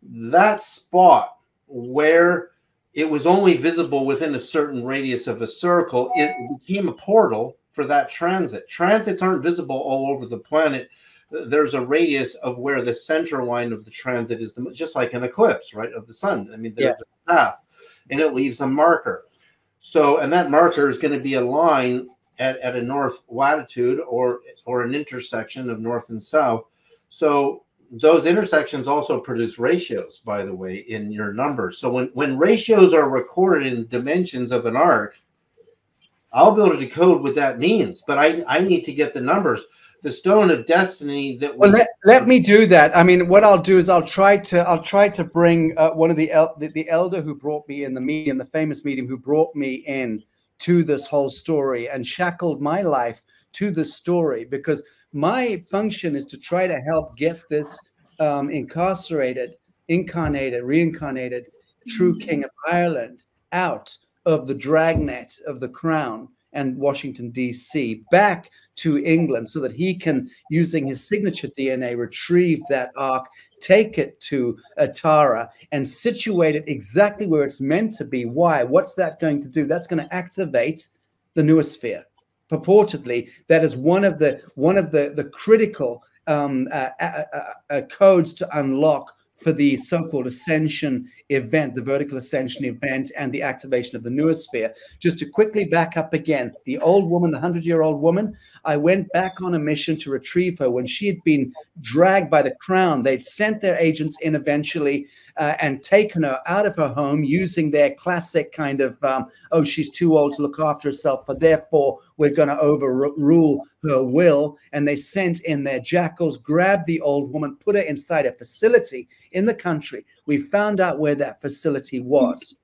that spot where it was only visible within a certain radius of a circle, it became a portal for that transit. Transits aren't visible all over the planet. There's a radius of where the center line of the transit is, just like an eclipse, right, of the sun. I mean, there's a path, and it leaves a marker. So, and that marker is going to be a line at a north latitude or an intersection of north and south. So those intersections also produce ratios, by the way, in your numbers. So when ratios are recorded in dimensions of an arc, I'll be able to decode what that means, but I need to get the numbers. The stone of destiny that well, let me do that. I mean, what I'll do is I'll try to bring one of the elder who brought me in, the medium, the famous medium who brought me in to this whole story and shackled my life to the story, because my function is to try to help get this incarcerated, incarnated, reincarnated true King of Ireland out of the dragnet of the crown and Washington, D.C., back to England so that he can, using his signature DNA, retrieve that ark, take it to Tara and situate it exactly where it's meant to be. Why? What's that going to do? That's going to activate the noosphere. Purportedly, that is one of the critical codes to unlock for the so-called ascension event, the vertical ascension event, and the activation of the noosphere. Just to quickly back up again, the old woman, the 100-year-old woman, I went back on a mission to retrieve her when she had been dragged by the crown. They'd sent their agents in eventually and taken her out of her home using their classic kind of, oh, she's too old to look after herself, but therefore we're going to overrule her will. And they sent in their jackals, grabbed the old woman, put her inside a facility in the country. We found out where that facility was.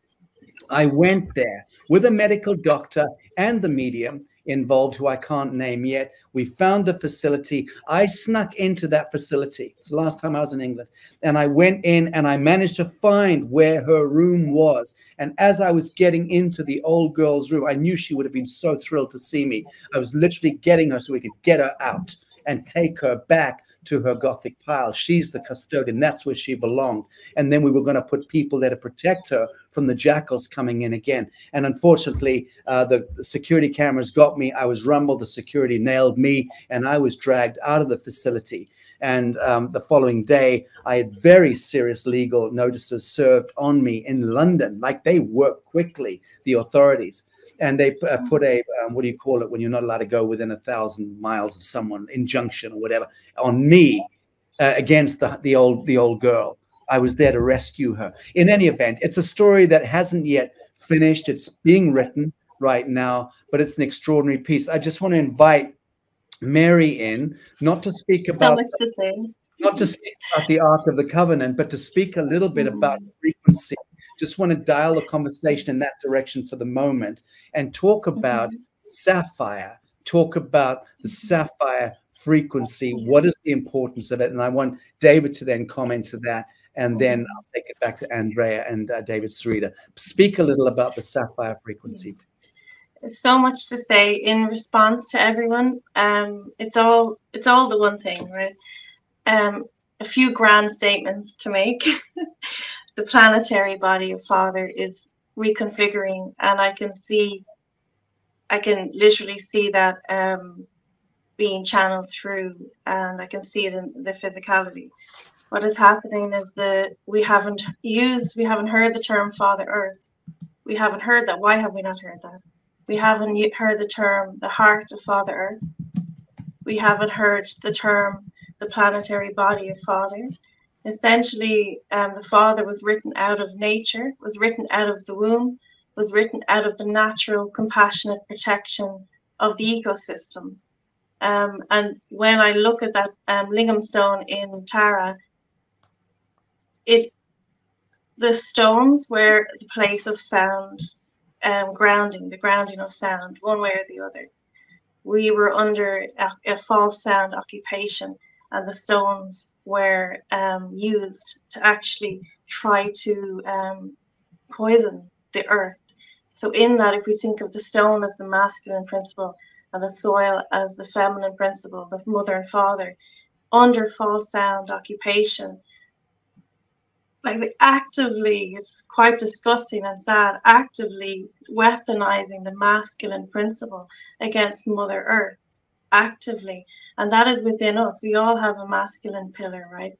I went there with a medical doctor and the medium involved, who I can't name yet. We found the facility. I snuck into that facility. It's the last time I was in England. And I went in and I managed to find where her room was. And as I was getting into the old girl's room, I knew she would have been so thrilled to see me. I was literally getting her so we could get her out and take her back to her Gothic pile. She's the custodian. That's where she belonged. And then we were going to put people there to protect her from the jackals coming in again. And unfortunately, the security cameras got me. I was rumbled. The security nailed me, and I was dragged out of the facility. And the following day, I had very serious legal notices served on me in London. Like, they work quickly, the authorities. And they put a, what do you call it when you're not allowed to go within 1,000 miles of someone, injunction or whatever, on me against the old girl. I was there to rescue her. In any event, it's a story that hasn't yet finished. It's being written right now, but it's an extraordinary piece. I just want to invite Mary in, not to speak about not to speak about the Ark of the Covenant, but to speak a little bit about frequency. Just want to dial the conversation in that direction for the moment and talk about sapphire, talk about the sapphire frequency. What is the importance of it? And I want David to then comment to that. And then I'll take it back to Andrea and David Sereda. Speak a little about the sapphire frequency. There's so much to say in response to everyone. It's all the one thing, right? A few grand statements to make. The planetary body of Father is reconfiguring, and I can literally see that being channeled through, and I can see it in the physicality. What is happening is that we haven't heard the term Father Earth. We haven't heard that. Why have we not heard that? We haven't heard the term the heart of Father Earth. We haven't heard the term the planetary body of Father. Essentially, the Father was written out of nature, was written out of the womb, was written out of the natural, compassionate protection of the ecosystem. And when I look at that lingam stone in Tara, the stones were the place of sound, grounding, the grounding of sound, one way or the other. We were under a false sound occupation, and the stones were used to actually try to poison the earth. So in that, if we think of the stone as the masculine principle and the soil as the feminine principle, the mother and father, under false sound occupation, like actively, it's quite disgusting and sad, actively weaponizing the masculine principle against Mother Earth, actively. And that is within us. We all have a masculine pillar, right?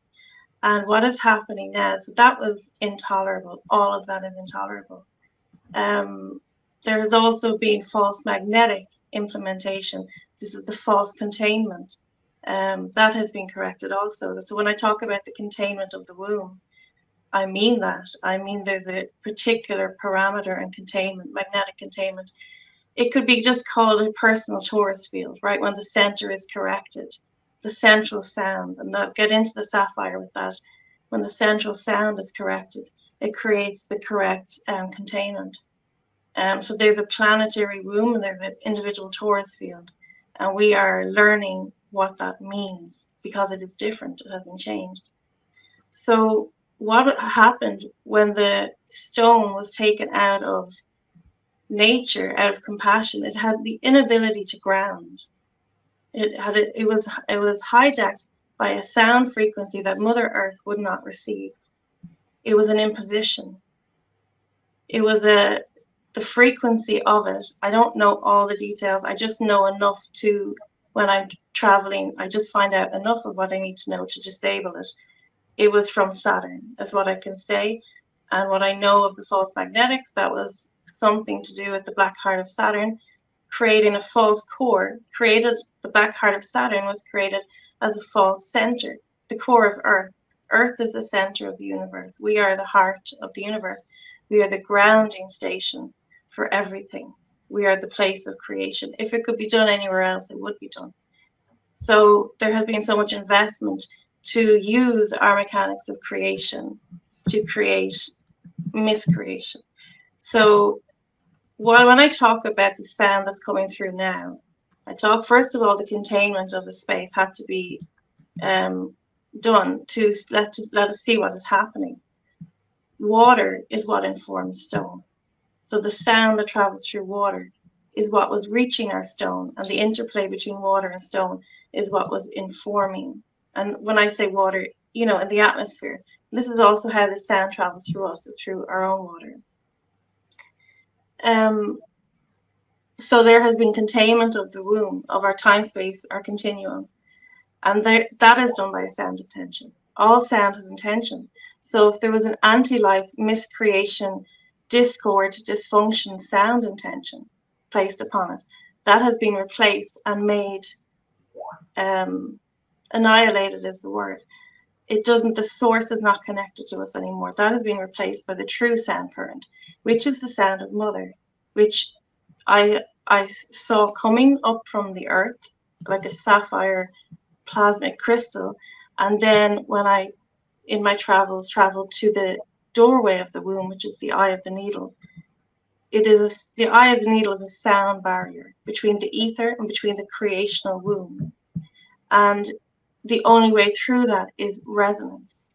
And what is happening now, so that was intolerable. All of that is intolerable. There has also been false magnetic implementation. This is the false containment. That has been corrected also. So when I talk about the containment of the womb, I mean that. I mean there's a particular parameter and containment, magnetic containment. It could be just called a personal torus field, right? When the center is corrected, the central sound, and I'll get into the sapphire with that. When the central sound is corrected, it creates the correct containment. So there's a planetary womb and there's an individual torus field. And we are learning what that means because it is different. It has been changed. So what happened when the stone was taken out of nature, out of compassion? It had the inability to ground. It was hijacked by a sound frequency that Mother Earth would not receive. It was an imposition. It was the frequency of it. I don't know all the details. I just know enough to, when I'm traveling, I just find out enough of what I need to know to disable it. It was from Saturn, is what I can say. And what I know of the false magnetics, that was something to do with the black heart of Saturn, creating a false core. The black heart of Saturn was created as a false center, the core of Earth. Earth is the center of the universe. We are the heart of the universe. We are the grounding station for everything. We are the place of creation. If it could be done anywhere else, it would be done. So there has been so much investment to use our mechanics of creation to create miscreation. So when I talk about the sound that's coming through now, I talk, first of all, the containment of the space had to be done to let us see what is happening. Water is what informs stone. So the sound that travels through water is what was reaching our stone, and the interplay between water and stone is what was informing. And when I say water, in the atmosphere, this is also how the sound travels through us, is through our own water. So there has been containment of the womb, of our time space, our continuum. And that is done by a sound intention. All sound has intention. So if there was an anti-life, miscreation, discord, dysfunction, sound intention placed upon us, that has been replaced and made, annihilated is the word. The source is not connected to us anymore. That has been replaced by the true sound current, which is the sound of Mother, which I saw coming up from the earth like a sapphire plasmic crystal. And then when I, in my travels, traveled to the doorway of the womb, which is the eye of the needle. The eye of the needle is a sound barrier between the ether and between the creational womb. And the only way through that is resonance.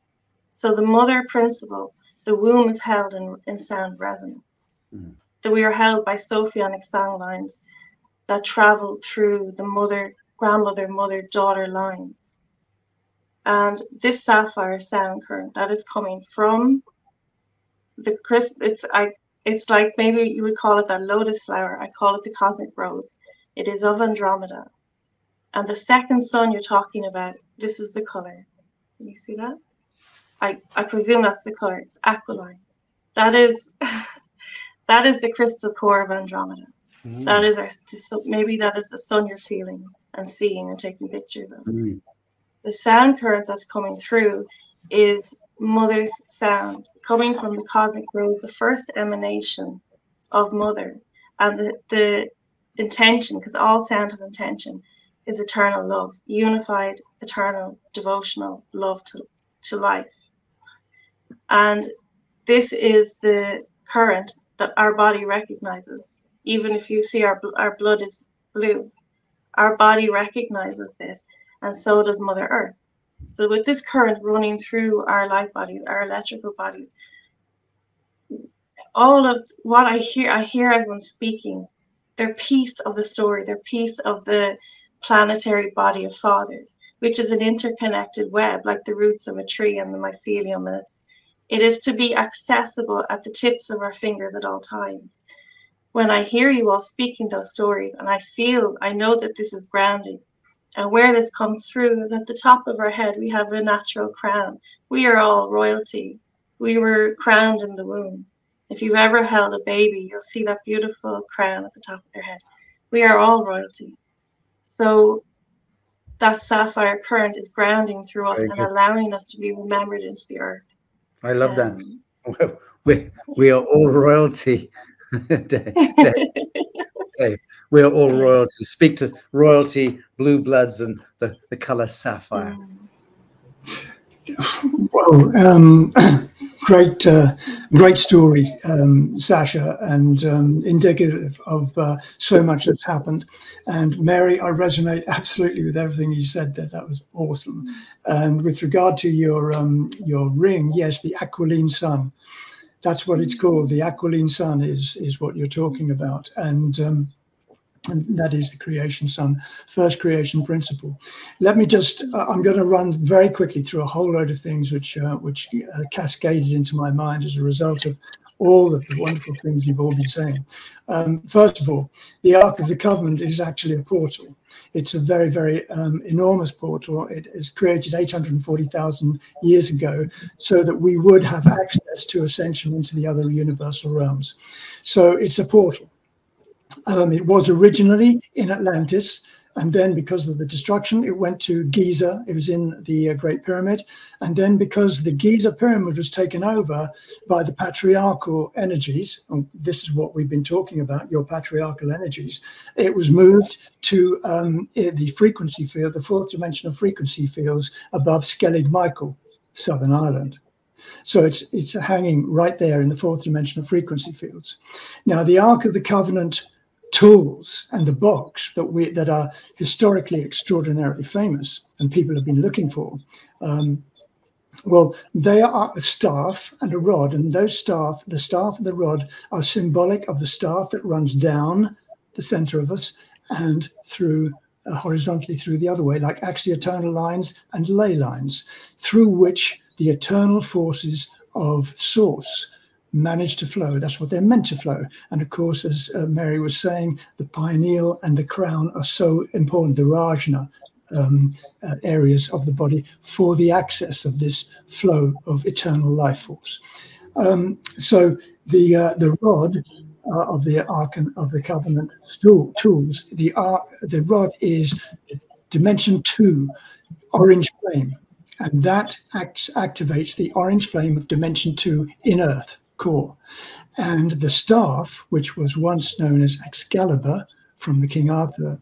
So the mother principle, the womb is held in sound resonance. Mm. That we are held by sophionic sound lines that travel through the mother, grandmother, mother, daughter lines. And this sapphire sound current that is coming from the it's like, maybe you would call it that lotus flower. I call it the cosmic rose. It is of Andromeda. And the second sun you're talking about, this is the color. Can you see that? I presume that's the color. It's aquiline. That is that is the crystal core of Andromeda. Mm. That is maybe that is the sun you're feeling and seeing and taking pictures of. Mm. The sound current that's coming through is Mother's sound coming from the cosmic rose, the first emanation of Mother, and the intention, because all sound has intention, is eternal love, unified, eternal, devotional love to life. And this is the current that our body recognizes. Even if you see our blood is blue, our body recognizes this, and so does Mother Earth. So with this current running through our light bodies, our electrical bodies, all of what I hear everyone speaking, their piece of the story, their piece of the planetary body of Father, which is an interconnected web, like the roots of a tree and the mycelium, and It is to be accessible at the tips of our fingers at all times. When I hear you all speaking those stories, and I know that this is grounding, and where this comes through is at the top of our head, we have a natural crown. We are all royalty. We were crowned in the womb. If you've ever held a baby, you'll see that beautiful crown at the top of their head. We are all royalty. So that sapphire current is grounding through us and allowing us to be remembered into the earth. I love that. We are all royalty. Dave, we are all royalty. Speak to royalty, blue bloods, and the color sapphire. Well, great stories, Sacha, and indicative of so much that's happened. And Mary, I resonate absolutely with everything you said there. That was awesome. And with regard to your ring, yes, the aquiline sun. That's what it's called. The aquiline sun is what you're talking about. And that is the creation sun, first creation principle. Let me just, I'm going to run very quickly through a whole load of things which cascaded into my mind as a result of all of the wonderful things you've all been saying. First of all, the Ark of the Covenant is actually a portal. It's a very, very enormous portal. It is created 840,000 years ago so that we would have access to ascension into the other universal realms. So it's a portal. It was originally in Atlantis, and then because of the destruction, it went to Giza. It was in the Great Pyramid. And then because the Giza Pyramid was taken over by the patriarchal energies, and this is what we've been talking about, your patriarchal energies, it was moved to the frequency field, the fourth dimensional frequency fields above Skellig Michael, Southern Ireland. So it's hanging right there in the fourth dimensional frequency fields. Now, the Ark of the Covenant tools and the box that are historically extraordinarily famous and people have been looking for, well, they are a staff and a rod, and those staff, the staff and the rod, are symbolic of the staff that runs down the center of us and through horizontally through the other way, like axiatonal lines and ley lines, through which the eternal forces of source manage to flow. That's what they're meant to flow. And of course, as Mary was saying, the pineal and the crown are so important, the rajna areas of the body, for the access of this flow of eternal life force. So the rod of the Ark of the Covenant tools, the rod is dimension 2, orange flame, and that activates the orange flame of dimension 2 in Earth core. And the staff, which was once known as Excalibur from the King Arthur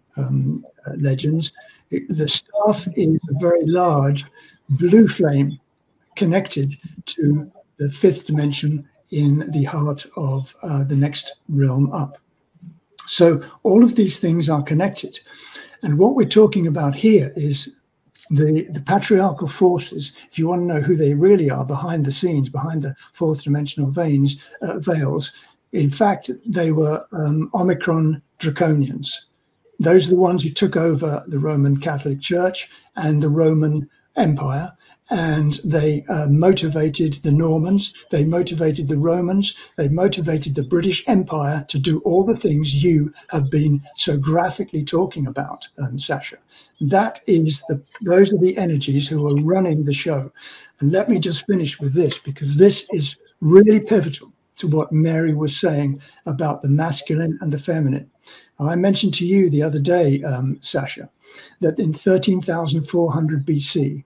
legends, the staff is a very large blue flame connected to the fifth dimension in the heart of the next realm up. So all of these things are connected. And what we're talking about here is the patriarchal forces. If you want to know who they really are behind the scenes, behind the fourth dimensional veils, in fact, they were Omicron Draconians. Those are the ones who took over the Roman Catholic Church and the Roman Empire, and they motivated the Normans, they motivated the Romans, they motivated the British Empire to do all the things you have been so graphically talking about, Sacha. Those are the energies who are running the show. And let me just finish with this, because this is really pivotal to what Mary was saying about the masculine and the feminine. I mentioned to you the other day, Sacha, that in 13,400 BC,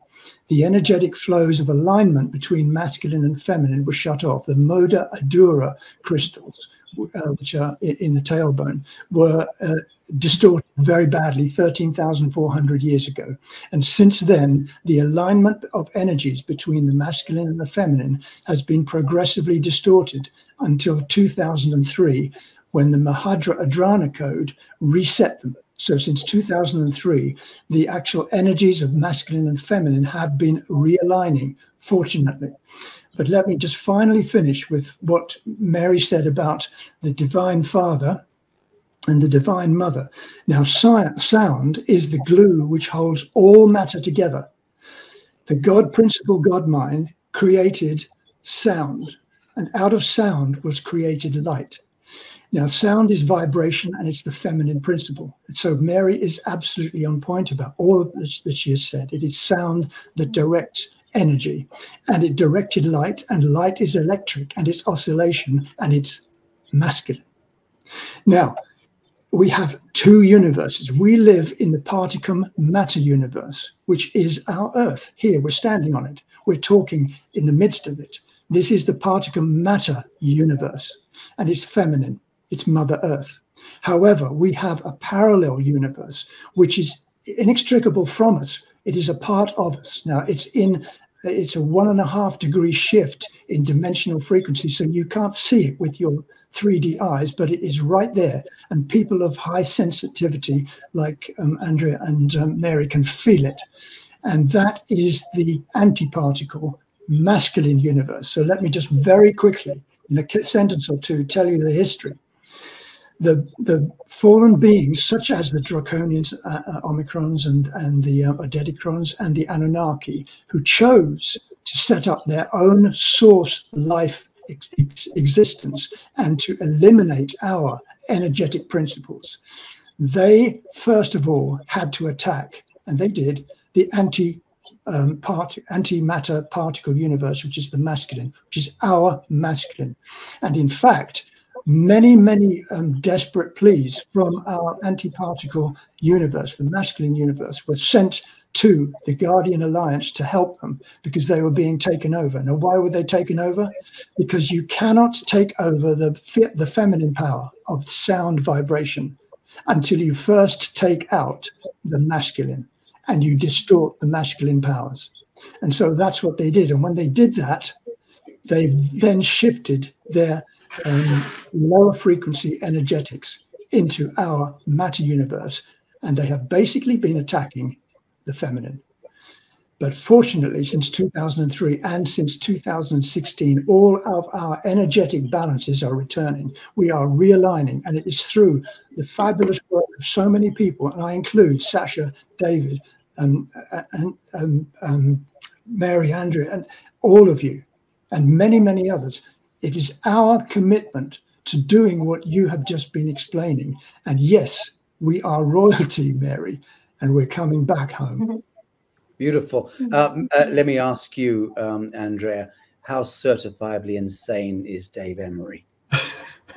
the energetic flows of alignment between masculine and feminine were shut off. The Moda Adura crystals, which are in the tailbone, were distorted very badly 13,400 years ago. And since then, the alignment of energies between the masculine and the feminine has been progressively distorted until 2003, when the Mahadra Adrana code reset them. So since 2003, the actual energies of masculine and feminine have been realigning, fortunately. But let me just finally finish with what Mary said about the Divine Father and the Divine Mother. Now, sound is the glue which holds all matter together. The God principle, God mind, created sound, and out of sound was created light. Now, sound is vibration, and it's the feminine principle. So Mary is absolutely on point about all of this that she has said. It is sound that directs energy, and it directed light, and light is electric, and it's oscillation, and it's masculine. Now, we have two universes. We live in the particum matter universe, which is our Earth. Here, we're standing on it. We're talking in the midst of it. This is the particum matter universe, and it's feminine. It's Mother Earth. However, we have a parallel universe, which is inextricable from us. It is a part of us. Now, it's a 1.5 degree shift in dimensional frequency, so you can't see it with your 3D eyes, but it is right there. And people of high sensitivity, like Andrea and Mary, can feel it. And that is the antiparticle masculine universe. So let me just very quickly, in a sentence or two, tell you the history. The fallen beings, such as the Draconians, Omicrons, and the Adedicrons, and the Anunnaki, who chose to set up their own source life existence and to eliminate our energetic principles, they first of all had to attack, and they did, the antimatter particle universe, which is the masculine, which is our masculine. And in fact, many desperate pleas from our antiparticle universe, the masculine universe, were sent to the Guardian Alliance to help them because they were being taken over. Now, why were they taken over? Because you cannot take over the feminine power of sound vibration until you first take out the masculine and you distort the masculine powers. And so that's what they did. And when they did that, they then shifted their lower frequency energetics into our matter universe, and they have basically been attacking the feminine. But fortunately, since 2003 and since 2016, all of our energetic balances are returning. We are realigning, and it is through the fabulous work of so many people, and I include Sacha, David, Mary, Andrea, and all of you, and many others. It is our commitment to doing what you have just been explaining. And yes, we are royalty, Mary, and we're coming back home. Beautiful. Let me ask you, Andrea, how certifiably insane is Dave Emery?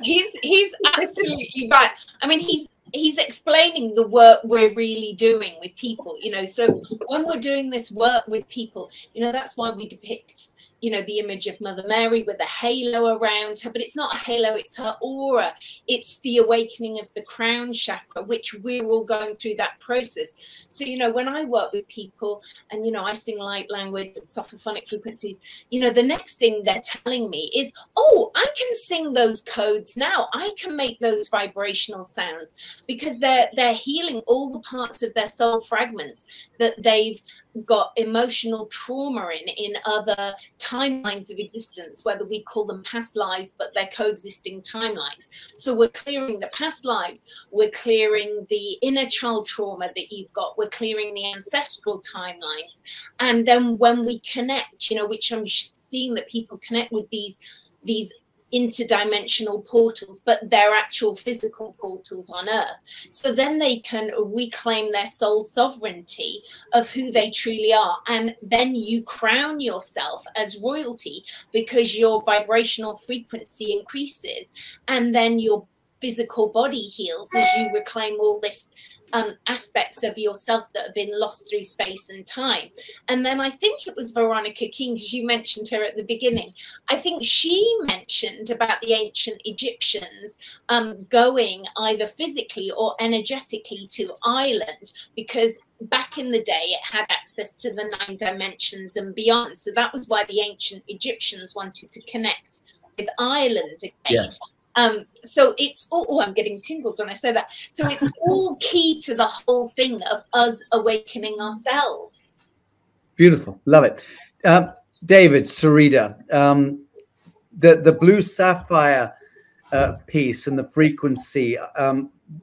He's absolutely right. I mean, he's explaining the work we're really doing with people, you know. So when we're doing this work with people, you know, that's why we depict, you know, the image of Mother Mary with a halo around her, but it's not a halo, it's her aura. It's the awakening of the crown chakra, which we're all going through that process. So, you know, when I work with people and, you know, I sing light language, sophophonic frequencies, you know, the next thing they're telling me is, oh, I can sing those codes now. I can make those vibrational sounds, because they're healing all the parts of their soul fragments that they've got emotional trauma in other timelines of existence, whether we call them past lives, but they're coexisting timelines. So we're clearing the past lives, we're clearing the inner child trauma that you've got, we're clearing the ancestral timelines. And then when we connect, you know, which I'm seeing that people connect with these interdimensional portals, but they're actual physical portals on Earth. So then they can reclaim their soul sovereignty of who they truly are. And then you crown yourself as royalty because your vibrational frequency increases, and then your physical body heals as you reclaim all this aspects of yourself that have been lost through space and time. And then I think it was Veronica King, because you mentioned her at the beginning. I think she mentioned about the ancient Egyptians going either physically or energetically to Ireland, because back in the day it had access to the 9 dimensions and beyond. So that was why the ancient Egyptians wanted to connect with Ireland again. Yes. So it's all, I'm getting tingles when I say that. So it's all key to the whole thing of us awakening ourselves. Beautiful. Love it. David, Sereda, the blue sapphire piece and the frequency,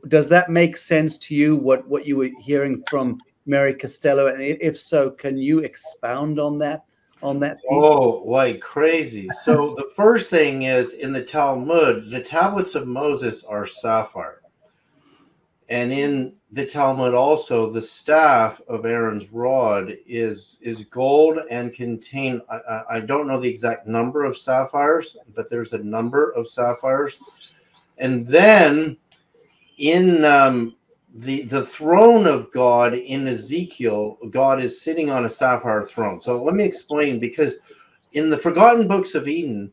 does that make sense to you, what you were hearing from Mary Costello? And if so, can you expound on that, on that piece? Oh, like crazy. So the first thing is, in the Talmud, the tablets of Moses are sapphire. And in the Talmud also, the staff of Aaron's rod is gold and contain, I don't know the exact number of sapphires, but there's a number of sapphires. And then in the throne of God in Ezekiel, God is sitting on a sapphire throne. So let me explain, because in the Forgotten Books of Eden,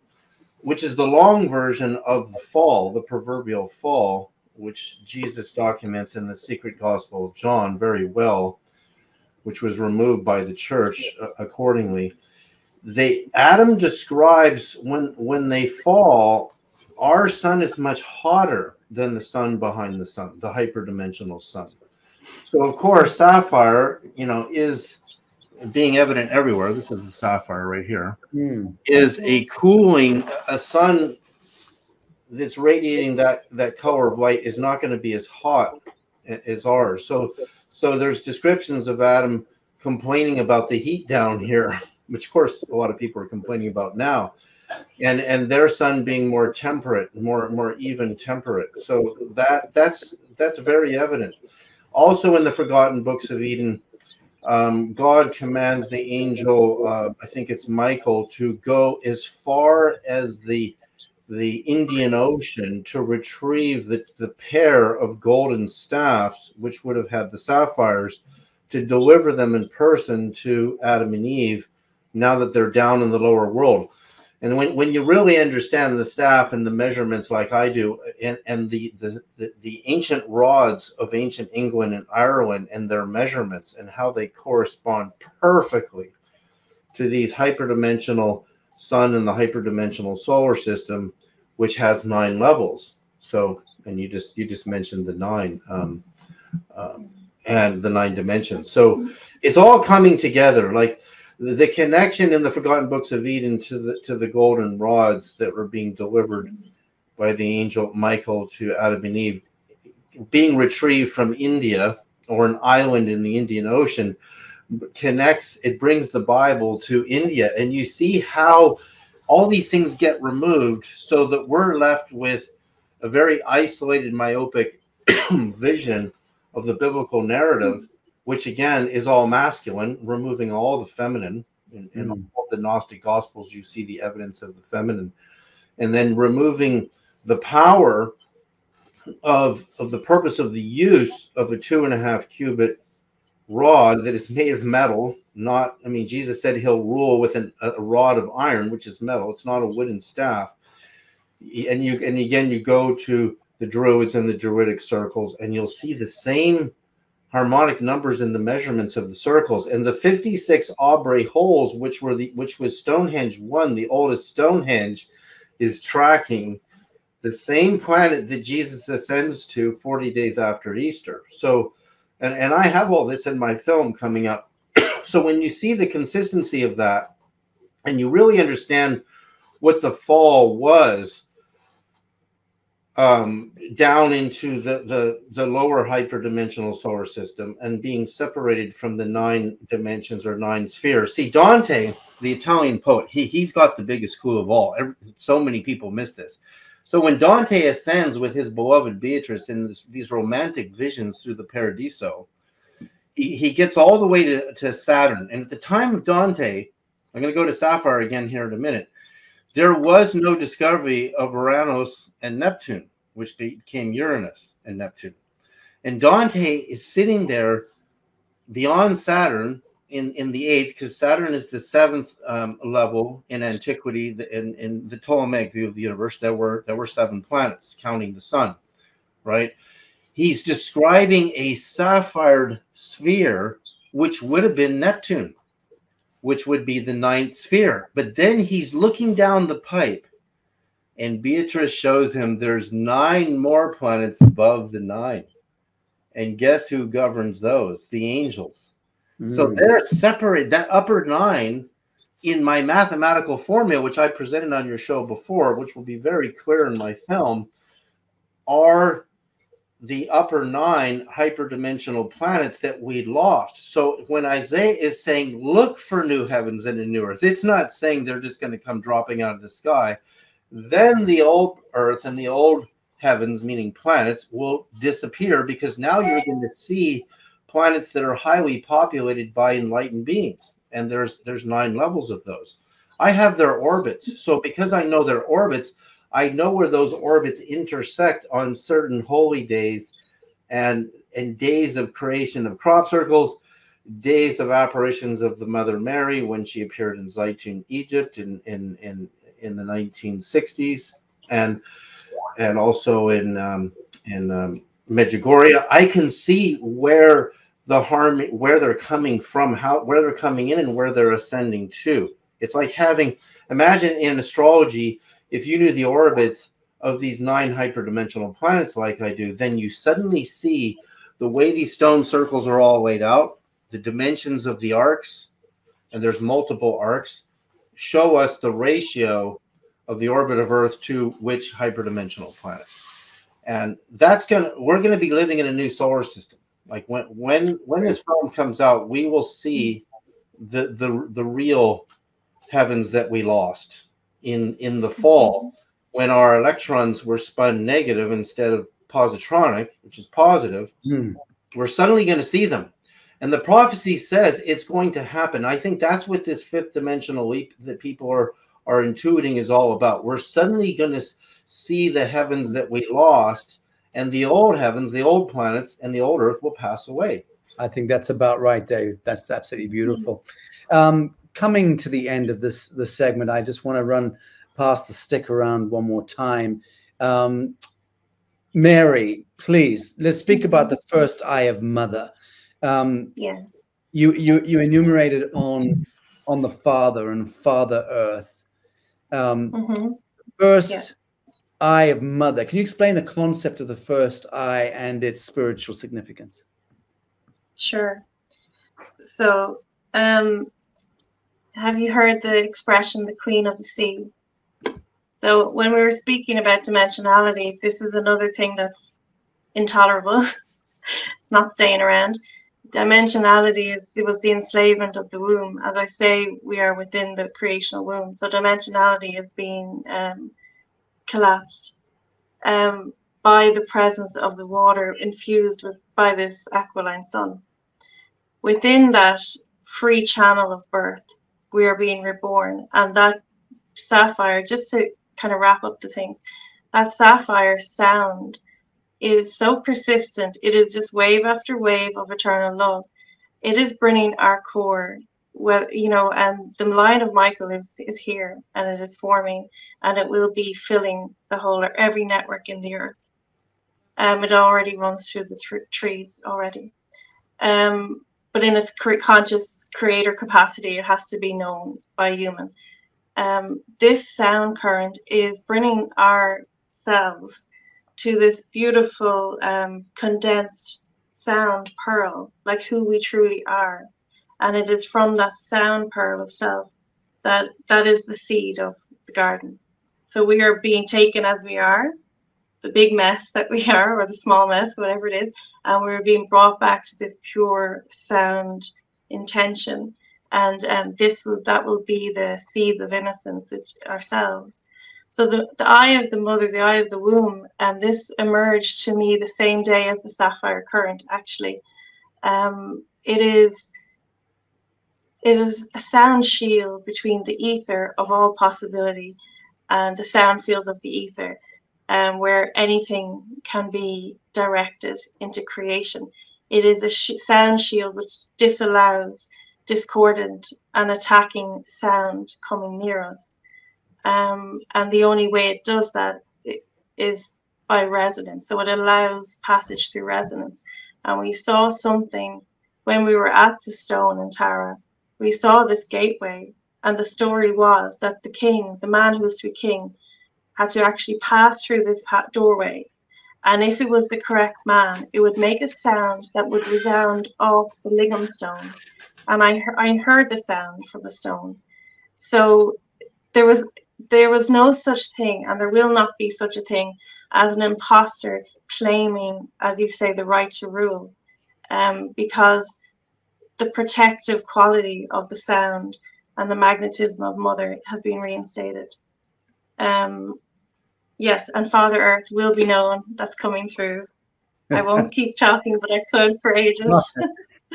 which is the long version of the fall, the proverbial fall, which Jesus documents in the Secret Gospel of John very well, which was removed by the church accordingly. Adam describes when they fall, our sun is much hotter than the sun behind the sun, the hyperdimensional sun. So of course, sapphire, is being evident everywhere. This is a sapphire right here. Is a cooling, a sun that's radiating that color of light is not going to be as hot as ours. So there's descriptions of Adam complaining about the heat down here, which of course a lot of people are complaining about now, and their sun being more temperate, more even temperate. So that's very evident. Also in the Forgotten Books of Eden, God commands the angel, I think it's Michael, to go as far as the Indian Ocean to retrieve the pair of golden staffs, which would have had the sapphires, to deliver them in person to Adam and Eve, now that they're down in the lower world. And when you really understand the staff and the measurements like I do, and the ancient rods of ancient England and Ireland and their measurements and how they correspond perfectly to these hyperdimensional sun and the hyperdimensional solar system, which has 9 levels. So, and you just mentioned the 9 and the 9 dimensions. So it's all coming together. Like the connection in the Forgotten Books of Eden to the golden rods that were being delivered by the angel Michael to Adam and Eve, being retrieved from India or an island in the Indian Ocean, connects. It brings the Bible to India, and you see how all these things get removed so that we're left with a very isolated, myopic vision of the biblical narrative, which again is all masculine, removing all the feminine. In all the Gnostic Gospels, you see the evidence of the feminine, and then removing the power of the purpose of the use of a 2.5 cubit rod that is made of metal. Not, I mean, Jesus said he'll rule with a rod of iron, which is metal. It's not a wooden staff. And again, you go to the Druids and the Druidic circles, and you'll see the same harmonic numbers in the measurements of the circles. And the 56 Aubrey holes, which was Stonehenge 1, the oldest Stonehenge, is tracking the same planet that Jesus ascends to 40 days after Easter. So, and I have all this in my film coming up. So when you see the consistency of that, and you really understand what the fall was, down into the lower hyperdimensional solar system and being separated from the 9 dimensions or 9 spheres. See, Dante, the Italian poet, he's got the biggest clue of all. So many people miss this. So when Dante ascends with his beloved Beatrice in these romantic visions through the Paradiso, he gets all the way to Saturn. And at the time of Dante, I'm going to go to Sapphire again here in a minute, there was no discovery of Uranus and Neptune, which became Uranus and Neptune. And Dante is sitting there beyond Saturn in the 8th, because Saturn is the 7th level in antiquity. In the Ptolemaic view of the universe, there were 7 planets, counting the sun, right? He's describing a sapphire sphere, which would have been Neptune, which would be the 9th sphere. But then he's looking down the pipe, and Beatrice shows him there's 9 more planets above the 9. And guess who governs those? The angels. So they're separated. That upper 9, in my mathematical formula, which I presented on your show before, which will be very clear in my film, are the upper 9 hyperdimensional planets that we lost. So when Isaiah is saying, look for new heavens and a new earth, it's not saying they're just going to come dropping out of the sky. Then the old earth and the old heavens, meaning planets, will disappear, because now you're going to see planets that are highly populated by enlightened beings. And there's 9 levels of those. I have their orbits. So because I know their orbits, I know where those orbits intersect on certain holy days and days of creation of crop circles, days of apparitions of the Mother Mary when she appeared in Zaytun, Egypt in the 1960s, and also in Medjugorje. I can see where where they're coming from, where they're coming in, and where they're ascending to. It's like imagine in astrology, if you knew the orbits of these 9 hyperdimensional planets like I do, then you suddenly see the way these stone circles are all laid out, the dimensions of the arcs, and there's multiple arcs, show us the ratio of the orbit of Earth to which hyperdimensional planet. And we're gonna be living in a new solar system. Like when this film comes out, we will see the real heavens that we lost in the fall, when our electrons were spun negative instead of positronic, which is positive. We're suddenly going to see them. And the prophecy says it's going to happen. I think that's what this 5th dimensional leap that people are intuiting is all about. We're suddenly going to see the heavens that we lost, and the old heavens, the old planets, and the old Earth will pass away. I think that's about right, Dave. That's absolutely beautiful. Coming to the end of this segment, I just want to run past the stick around one more time. Mary, please, let's speak about the first eye of Mother. Yeah. You enumerated on the Father and Father Earth. First eye of Mother. Can you explain the concept of the first eye and its spiritual significance? Sure. So, have you heard the expression, the Queen of the Sea? So when we were speaking about dimensionality, this is another thing that's intolerable. It's not staying around. Dimensionality it was the enslavement of the womb. As I say, we are within the creational womb. So dimensionality is being collapsed by the presence of the water infused by this aquiline sun. Within that free channel of birth, we are being reborn. And that sapphire, just to kind of wrap up the things, that sapphire sound is so persistent. It is just wave after wave of eternal love. It is bringing our core, well, and the line of Michael is here, and it is forming, and it will be filling the whole, or every network in the earth. It already runs through the trees already. But in its conscious creator capacity, it has to be known by a human. This sound current is bringing ourselves to this beautiful condensed sound pearl, like who we truly are. And it is from that sound pearl of self that is the seed of the garden. So we are being taken as we are, the big mess that we are, or the small mess, whatever it is, and we're being brought back to this pure sound intention. And that will be the seeds of innocence ourselves. So the eye of the mother, the eye of the womb, and this emerged to me the same day as the sapphire current, actually. It is a sound shield between the ether of all possibility and the sound fields of the ether, where anything can be directed into creation. It is a sound shield which disallows discordant and attacking sound coming near us. And the only way it does that is by resonance. So it allows passage through resonance. And we saw something when we were at the stone in Tara. We saw this gateway, and the story was that the man who was to be king, had to actually pass through this doorway. And if it was the correct man, it would make a sound that would resound off the lingam stone. And I heard the sound from the stone. So there was no such thing, and there will not be such a thing as an imposter claiming, as you say, the right to rule, because the protective quality of the sound and the magnetism of Mother has been reinstated. Yes, and Father Earth will be known. That's coming through. I won't keep talking, but I could for ages.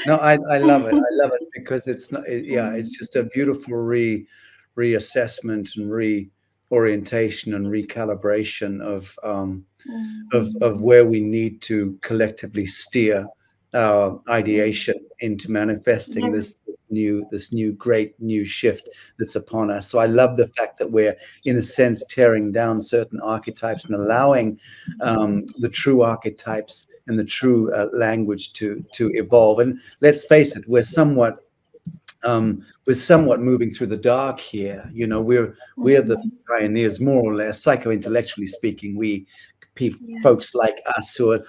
No, I love it. I love it because it's not. Yeah, it's just a beautiful reassessment and reorientation and recalibration of where we need to collectively steer our ideation into manifesting this new great new shift that's upon us. So I love the fact that we're, in a sense, tearing down certain archetypes and allowing the true archetypes and the true language to evolve. And let's face it, we're somewhat moving through the dark here. You know, we're the pioneers, more or less, psycho-intellectually speaking. Folks like us who are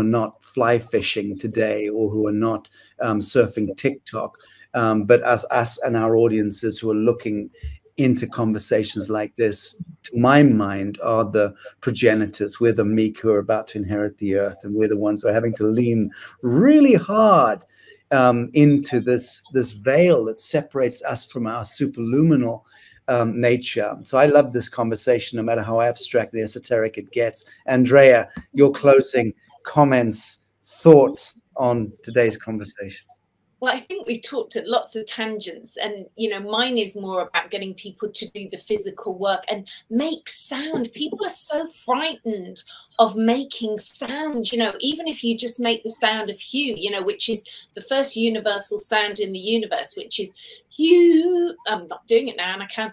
not fly fishing today, or who are not surfing TikTok, but us and our audiences who are looking into conversations like this, to my mind, are the progenitors. We're the meek who are about to inherit the earth, and we're the ones who are having to lean really hard into this veil that separates us from our superluminal nature. So I love this conversation, no matter how abstract and esoteric it gets. Andrea, your closing comments, thoughts on today's conversation. Well, I think we've talked at lots of tangents, and, you know, mine is more about getting people to do the physical work and make sound. People are so frightened of making sound, you know, even if you just make the sound of hue, you know, which is the first universal sound in the universe, which is hue. I'm not doing it now, and I can.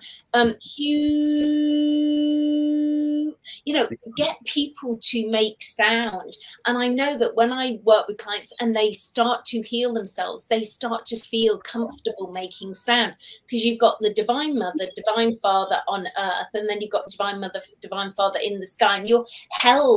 Hue. You know, get people to make sound. And I know that when I work with clients and they start to heal themselves, they start to feel comfortable making sound, because you've got the Divine Mother, Divine Father on earth, and then you've got Divine Mother, Divine Father in the sky, and you're held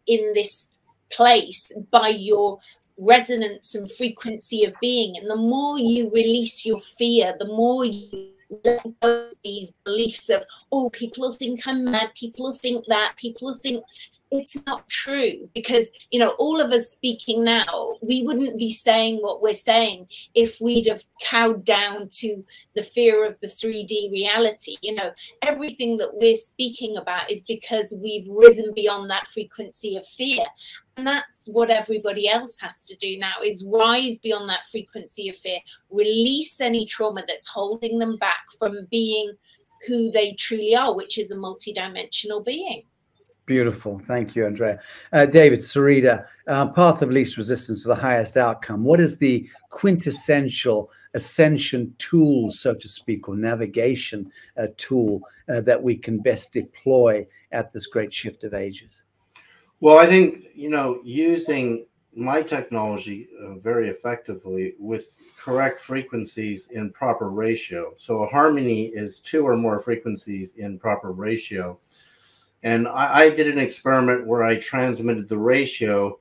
in this place by your resonance and frequency of being. And the more you release your fear, the more you let go of these beliefs of, oh, people will think I'm mad, people will think that, people will think. It's not true, because, you know, all of us speaking now, we wouldn't be saying what we're saying if we'd have cowed down to the fear of the 3D reality. You know, everything that we're speaking about is because we've risen beyond that frequency of fear. And that's what everybody else has to do now, is rise beyond that frequency of fear, release any trauma that's holding them back from being who they truly are, which is a multidimensional being. Beautiful. Thank you, Andrea. David, Sereda, path of least resistance for the highest outcome. What is the quintessential ascension tool, so to speak, or navigation tool that we can best deploy at this great shift of ages? Well, I think, you know, using my technology very effectively with correct frequencies in proper ratio. So a harmony is 2 or more frequencies in proper ratio. And I did an experiment where I transmitted the ratio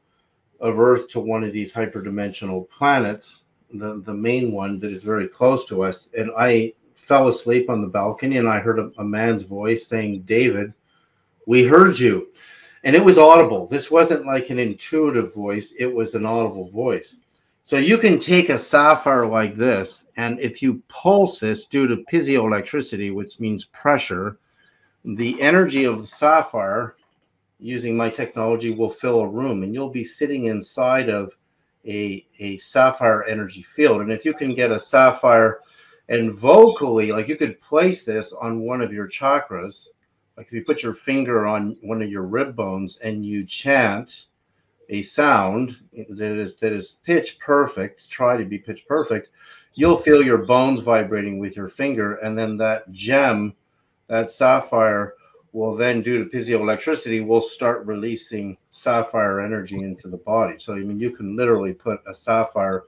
of Earth to one of these hyperdimensional planets, the main one that is very close to us. And I fell asleep on the balcony, and I heard a man's voice saying, "David, we heard you." And it was audible. This wasn't like an intuitive voice. It was an audible voice. So you can take a sapphire like this, and if you pulse this due to piezoelectricity, which means pressure, the energy of the sapphire, using my technology, will fill a room, and you'll be sitting inside of a sapphire energy field. And if you can get a sapphire and vocally, like, you could place this on one of your chakras, like if you put your finger on one of your rib bones and you chant a sound that is pitch perfect, try to be pitch perfect, you'll feel your bones vibrating with your finger, and then that gem, that sapphire, will then, due to piezoelectricity, will start releasing sapphire energy into the body. So, I mean, you can literally put a sapphire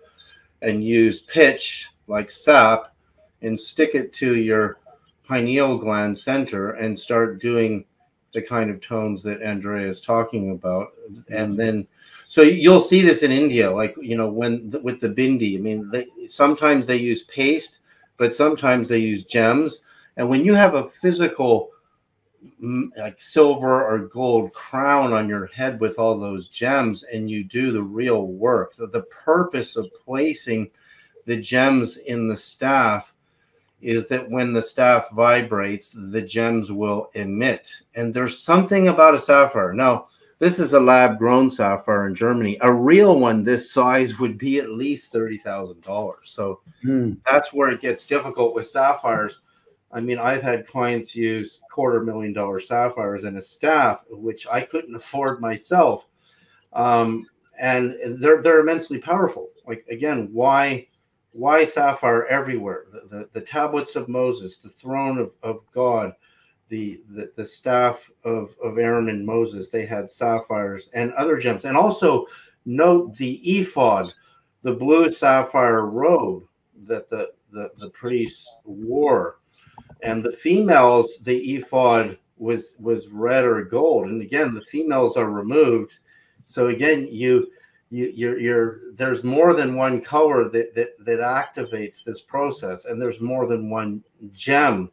and use pitch like sap and stick it to your pineal gland center and start doing the kind of tones that Andrea is talking about. And then, so you'll see this in India, like, you know, with the bindi, I mean, sometimes they use paste, but sometimes they use gems. And when you have a physical like silver or gold crown on your head with all those gems, and you do the real work. So the purpose of placing the gems in the staff is that when the staff vibrates, the gems will emit. And there's something about a sapphire. Now, this is a lab-grown sapphire in Germany. A real one this size would be at least $30,000. So that's where it gets difficult with sapphires. I mean, I've had clients use $250,000 sapphires in a staff, which I couldn't afford myself. And they're immensely powerful. Like, again, why sapphire everywhere? The tablets of Moses, the throne of God, the staff of Aaron and Moses, they had sapphires and other gems. And also note the ephod, the blue sapphire robe that the priests wore. And the females, the ephod was red or gold. And again, the females are removed. So again, there's more than one color that activates this process, and there's more than one gem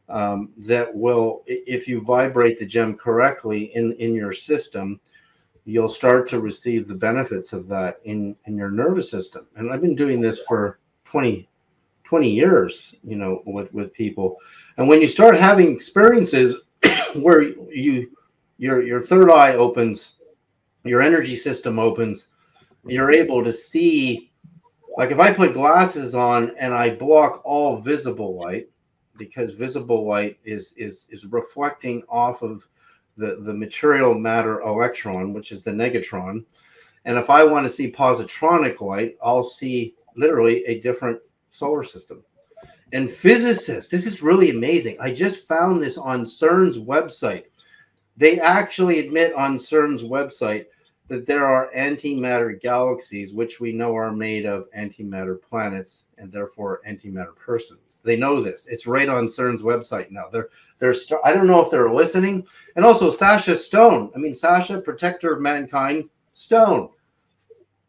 that will, if you vibrate the gem correctly in your system, you'll start to receive the benefits of that in your nervous system. And I've been doing this for 20 years, you know, with people. And when you start having experiences where your third eye opens, your energy system opens, you're able to see, like if I put glasses on and I block all visible light, because visible light is reflecting off of the material matter electron, which is the negatron. And if I want to see positronic light, I'll see literally a different solar system. And physicists, this is really amazing. I just found this on CERN's website. They actually admit on CERN's website that there are antimatter galaxies, which we know are made of antimatter planets and therefore antimatter persons. They know this. It's right on CERN's website now. I don't know if they're listening. And also Sacha stone. I mean, Sacha, protector of mankind, stone.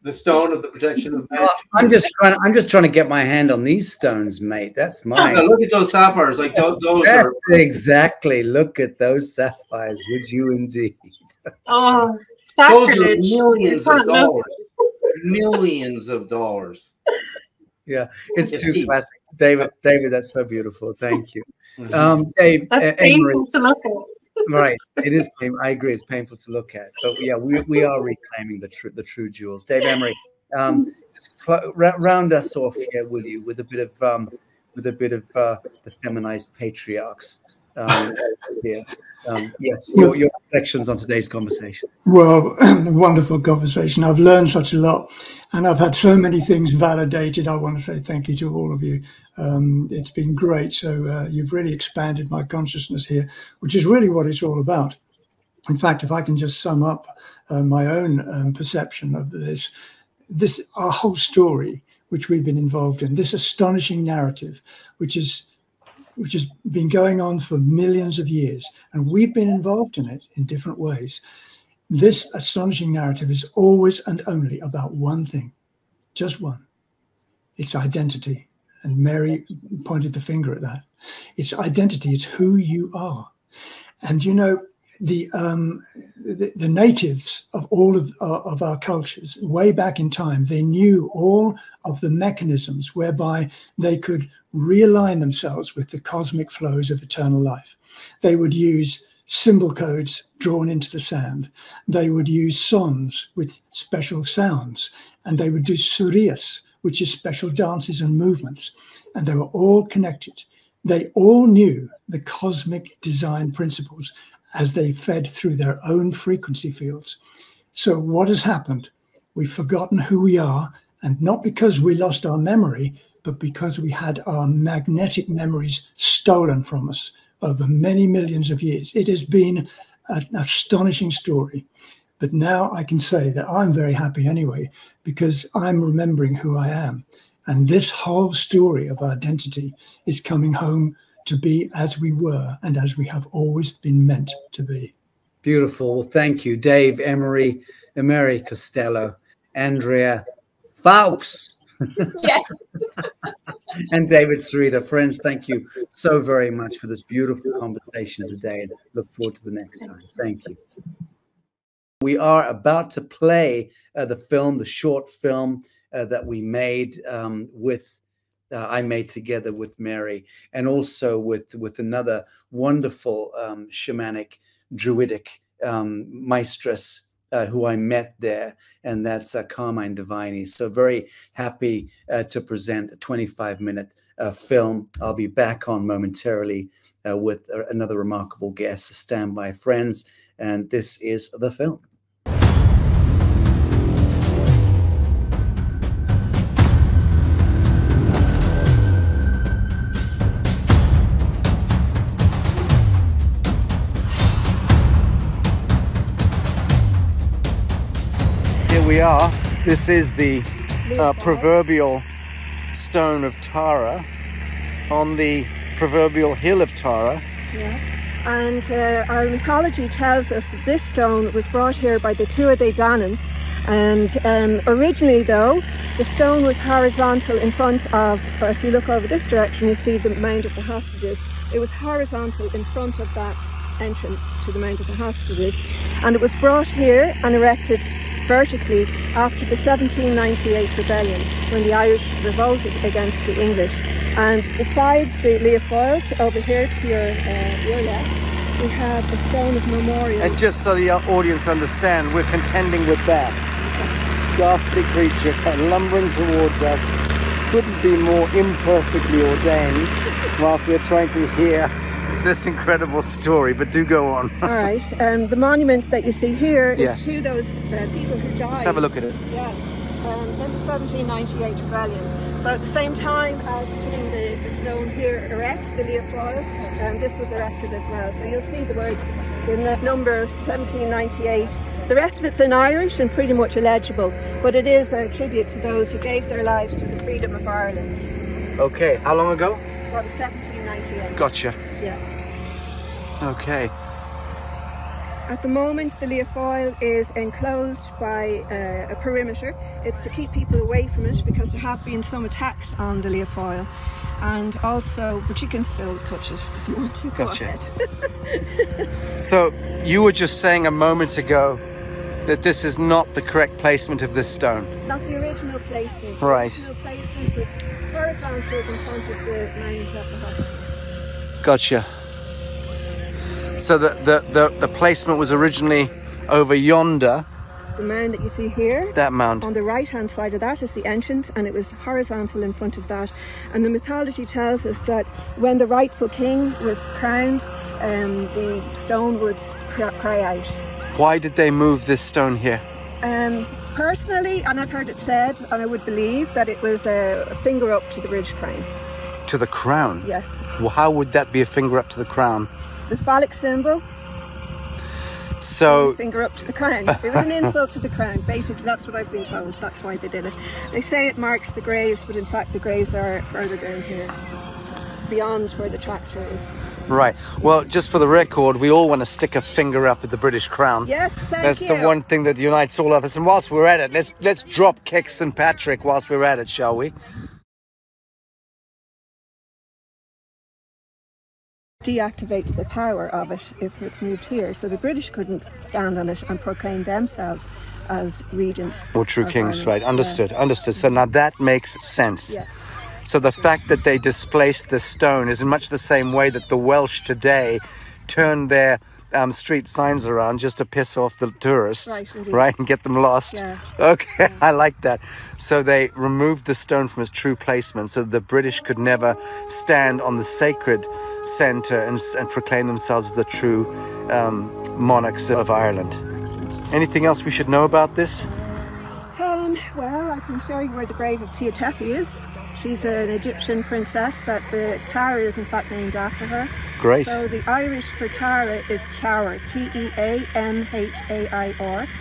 The stone of the protection of mankind. I'm just trying to get my hand on these stones, mate. That's mine. Yeah, look at those sapphires. Like those are exactly. Look at those sapphires. Would you indeed? Oh, sacrilege. Those are millions of dollars. Millions of dollars. Yeah, it's too classic. David, that's so beautiful. Thank you. Dave, that's painful to look at. Right, it is painful. I agree, it's painful to look at. But yeah, we are reclaiming the true jewels. Dave Emery, round us off here, will you, with a bit of the feminized patriarchs here. Yes, your reflections on today's conversation. Well, wonderful conversation. I've learned such a lot, and I've had so many things validated. I want to say thank you to all of you. It's been great. So you've really expanded my consciousness here, which is really what it's all about. In fact, if I can just sum up my own perception of this, our whole story, which we've been involved in, this astonishing narrative, which has been going on for millions of years, and we've been involved in it in different ways. This astonishing narrative is always and only about one thing, just one. It's identity. And Mary pointed the finger at that. It's identity. It's who you are. And you know, the natives of all of our cultures, way back in time, they knew all of the mechanisms whereby they could realign themselves with the cosmic flows of eternal life. They would use symbol codes drawn into the sand. They would use sons with special sounds, and they would do suriyas, which is special dances and movements, and they were all connected. They all knew the cosmic design principles as they fed through their own frequency fields. So what has happened? We've forgotten who we are, and not because we lost our memory, but because we had our magnetic memories stolen from us over many millions of years. It has been an astonishing story. But now I can say that I'm very happy anyway, because I'm remembering who I am. And this whole story of identity is coming home to be as we were and as we have always been meant to be. Beautiful. Thank you, Dave, Emery, Costello, Andrea, Foulkes. Yeah. And David, Sereda, friends, thank you so very much for this beautiful conversation today, and look forward to the next time. Thank you. We are about to play the short film that we made I made together with Mary, and also with another wonderful shamanic, druidic maestress who I met there, and that's Carmine Divini. So very happy to present a 25-minute film. I'll be back on momentarily with another remarkable guest. Stand by, friends, and this is the film. We are. This is the proverbial stone of Tara on the proverbial hill of Tara. Yeah, and our mythology tells us that this stone was brought here by the Tuatha De Danann, and originally though the stone was horizontal in front of, if you look over this direction you see the Mound of the Hostages. It was horizontal in front of that entrance to the Mound of the Hostages, and it was brought here and erected vertically after the 1798 rebellion, when the Irish revolted against the English. And beside the Leofold, over here to your left, we have a stone of memorial. And just so the audience understand, we're contending with that ghastly creature lumbering towards us. Couldn't be more imperfectly ordained whilst we're trying to hear this incredible story, but do go on. All right, the monument that you see here is to those people who died. Let's have a look at it. Yeah, in the 1798 rebellion. So at the same time as putting the stone here erect, the Leofold, this was erected as well. So you'll see the words in that number 1798. The rest of it's in Irish and pretty much illegible, but it is a tribute to those who gave their lives for the freedom of Ireland. Okay, how long ago? That was 1798. Gotcha. Yeah. Okay. At the moment, the Leofold is enclosed by a perimeter. It's to keep people away from it because there have been some attacks on the Leofold, and also, but you can still touch it if you want to. Gotcha. Go ahead. So you were just saying a moment ago that this is not the correct placement of this stone. It's not the original placement. Right. The original placement was horizontal in front of the Mount of the Hostages. Gotcha. So the placement was originally over yonder. The mound that you see here, that mound. On the right hand side of that is the entrance, and it was horizontal in front of that. And the mythology tells us that when the rightful king was crowned, the stone would cry out. Why did they move this stone here? Personally, and I've heard it said, and I would believe that it was a finger up to the British crown. To the crown? Yes. Well, how would that be a finger up to the crown? The phallic symbol. So finger up to the crown. It was an insult to the crown. Basically, that's what I've been told. That's why they did it. They say it marks the graves, but in fact the graves are further down here, beyond where the tractor is. Right. Well, just for the record, we all want to stick a finger up at the British crown. Yes, thank That's you. the one thing that unites all of us. And whilst we're at it, let's drop kick St. Patrick whilst we're at it, shall we? Deactivates the power of it if it's moved here, so the British couldn't stand on it and proclaim themselves as regents or true kings. Ireland. Right, understood. So now that makes sense. Yeah. So the fact that they displaced the stone is in much the same way that the Welsh today turned their street signs around just to piss off the tourists, right, and get them lost. Yeah. Okay, Yeah. I like that. So they removed the stone from its true placement so the British could never stand on the sacred centre and proclaim themselves as the true monarchs of Ireland. Excellent. Anything else we should know about this? Well, I can show you where the grave of Tia Tefi is. She's an Egyptian princess that the Tara is in fact named after her. Great. So the Irish for Tara is Chair, T-E-A-M-H-A-I-R.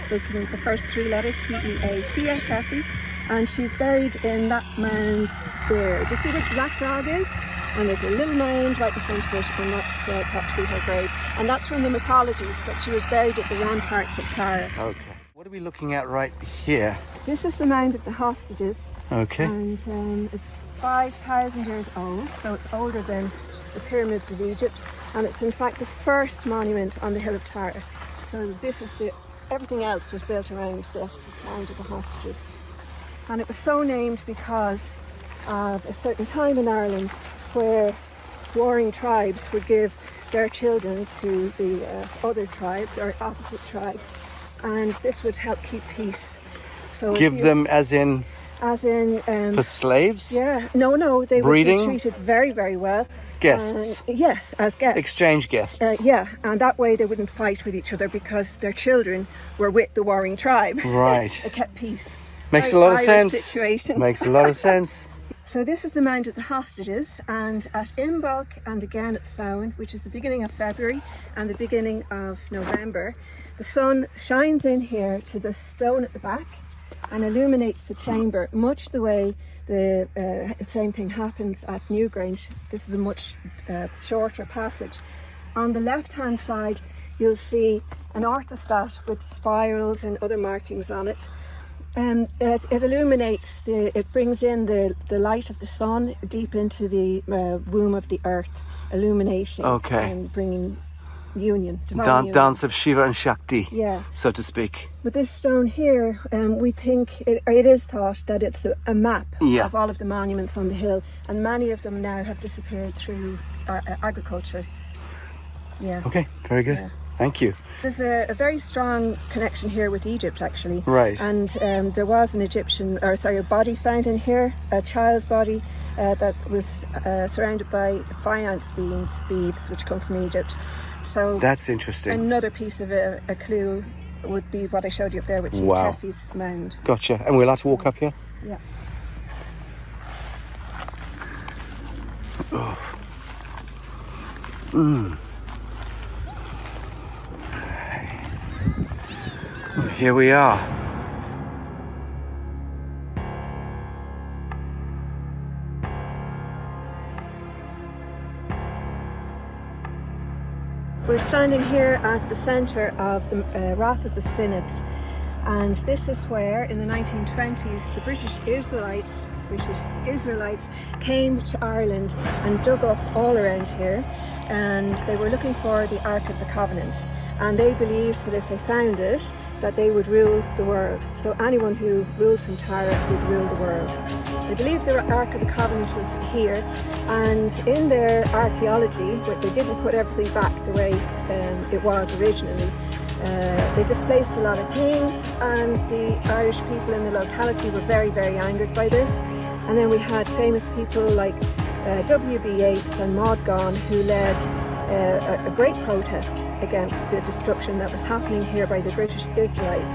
So the first three letters, T-E-A, Tia Tefi. And she's buried in that mound there. Do you see where the black dog is? And there's a little mound right in front of it, and that's thought to be her grave. And that's from the mythologies, that she was buried at the ramparts of Tara. Okay. What What are we looking at right here? This is the Mound of the Hostages. Okay. And it's 5,000 years old, so it's older than the pyramids of Egypt. And it's in fact the first monument on the Hill of Tara. So this is everything else was built around this Mound of the Hostages. And it was so named because of a certain time in Ireland where warring tribes would give their children to the other tribes or opposite tribe, and this would help keep peace. So give them as in for slaves? Yeah, no, they breeding? would be treated very, very well. Guests? Yes, as guests. Exchange guests? Yeah, and that way they wouldn't fight with each other because their children were with the warring tribe. Right. They kept peace. Makes a lot of sense. Situation. Makes a lot of sense. So this is the Mound of the Hostages, and at Imbolc and again at Samhain, which is the beginning of February and the beginning of November, the sun shines in here to the stone at the back and illuminates the chamber, much the way the same thing happens at Newgrange. This is a much shorter passage. On the left-hand side, you'll see an orthostat with spirals and other markings on it. It illuminates, it brings in the light of the sun deep into the womb of the earth, illuminating and bringing union, divine union. Dance of Shiva and Shakti, yeah, so to speak. With this stone here, we think, it is thought that it's a map of all of the monuments on the hill, and many of them now have disappeared through agriculture. Yeah. Okay, very good. Yeah. Thank you. There's a very strong connection here with Egypt, actually. Right. And there was a body found in here, a child's body that was surrounded by faience beads, which come from Egypt. So that's interesting. Another piece of a clue would be what I showed you up there, which is Tephi's mound. Gotcha. And we're allowed to walk up here? Yeah. Oh. Mm. Here we are. We're standing here at the centre of the Rath of the Synods, and this is where in the 1920s the British Israelites came to Ireland and dug up all around here, and they were looking for the Ark of the Covenant, and they believed that if they found it, that they would rule the world. So anyone who ruled from Tara would rule the world. They believed the Ark of the Covenant was here, and in their archaeology, but they didn't put everything back the way it was originally. They displaced a lot of things, and the Irish people in the locality were very, very angered by this. And then we had famous people like W.B. Yeats and Maud Gonne, who led a great protest against the destruction that was happening here by the British Israelites.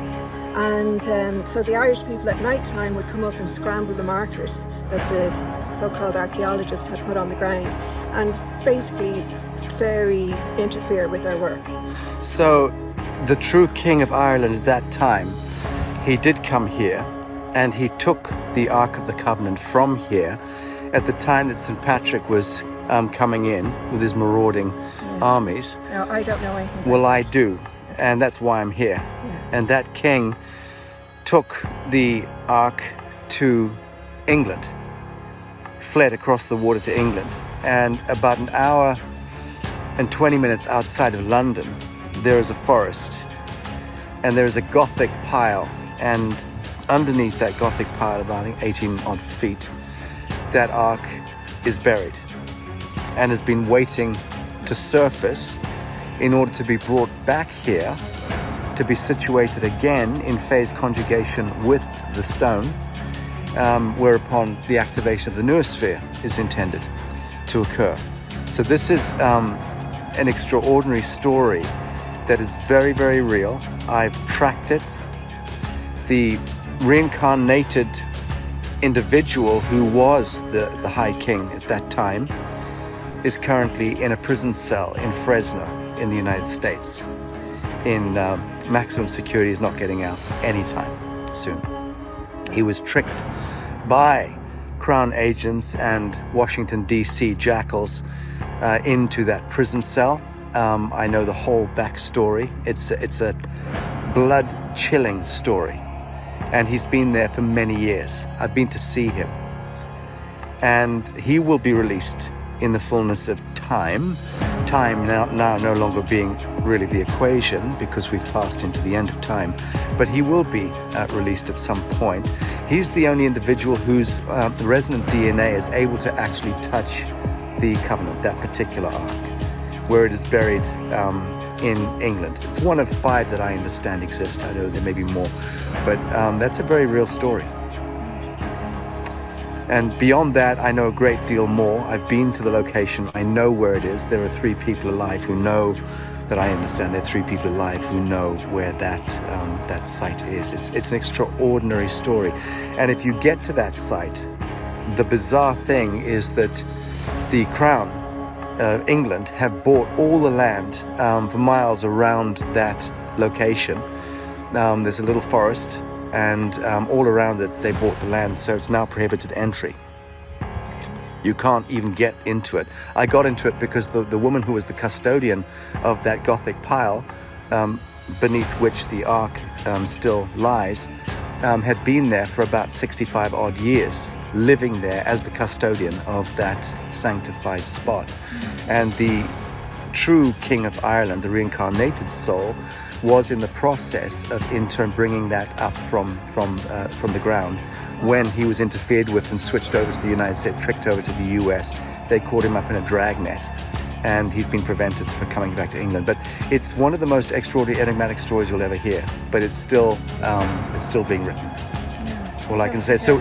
And so the Irish people at night time would come up and scramble the markers that the so-called archaeologists had put on the ground, and basically very interfere with their work. So the true King of Ireland at that time, he did come here and he took the Ark of the Covenant from here at the time that St. Patrick was coming in with his marauding armies. No, I don't know anything. Well, I do, and that's why I'm here. Yeah. And that king took the Ark to England, fled across the water to England, and about an hour and 20 minutes outside of London, there is a forest, and there is a Gothic pile, and underneath that Gothic pile, about I think 18 odd feet, that Ark is buried and has been waiting to surface in order to be brought back here to be situated again in phase conjugation with the stone, whereupon the activation of the noosphere is intended to occur. So this is an extraordinary story that is very, very real. I've tracked it. The reincarnated individual who was the High King at that time is currently in a prison cell in Fresno in the United States in maximum security. He's not getting out anytime soon. He was tricked by Crown agents and Washington DC jackals into that prison cell. I know the whole backstory. It's a blood chilling story. And he's been there for many years. I've been to see him. And he will be released in the fullness of time. Time now no longer being really the equation, because we've passed into the end of time. But he will be released at some point. He's the only individual whose resonant DNA is able to actually touch the covenant, that particular ark, where it is buried in England. It's one of 5 that I understand exist. I know there may be more, but that's a very real story. And beyond that, I know a great deal more. I've been to the location. I know where it is. There are 3 people alive who know that I understand. There are 3 people alive who know where that site is. It's an extraordinary story. And if you get to that site, the bizarre thing is that the Crown of England have bought all the land for miles around that location. There's a little forest, and all around it they bought the land, so it's now prohibited entry. You can't even get into it. I got into it because the woman who was the custodian of that Gothic pile, beneath which the ark still lies, had been there for about 65 odd years, living there as the custodian of that sanctified spot. And the true King of Ireland, the reincarnated soul, was in the process of in turn bringing that up from the ground when he was interfered with and switched over to the United States, tricked over to the US. They caught him up in a dragnet, and he's been prevented from coming back to England. But it's one of the most extraordinary, enigmatic stories you'll ever hear. But it's still being written. All I can say. So,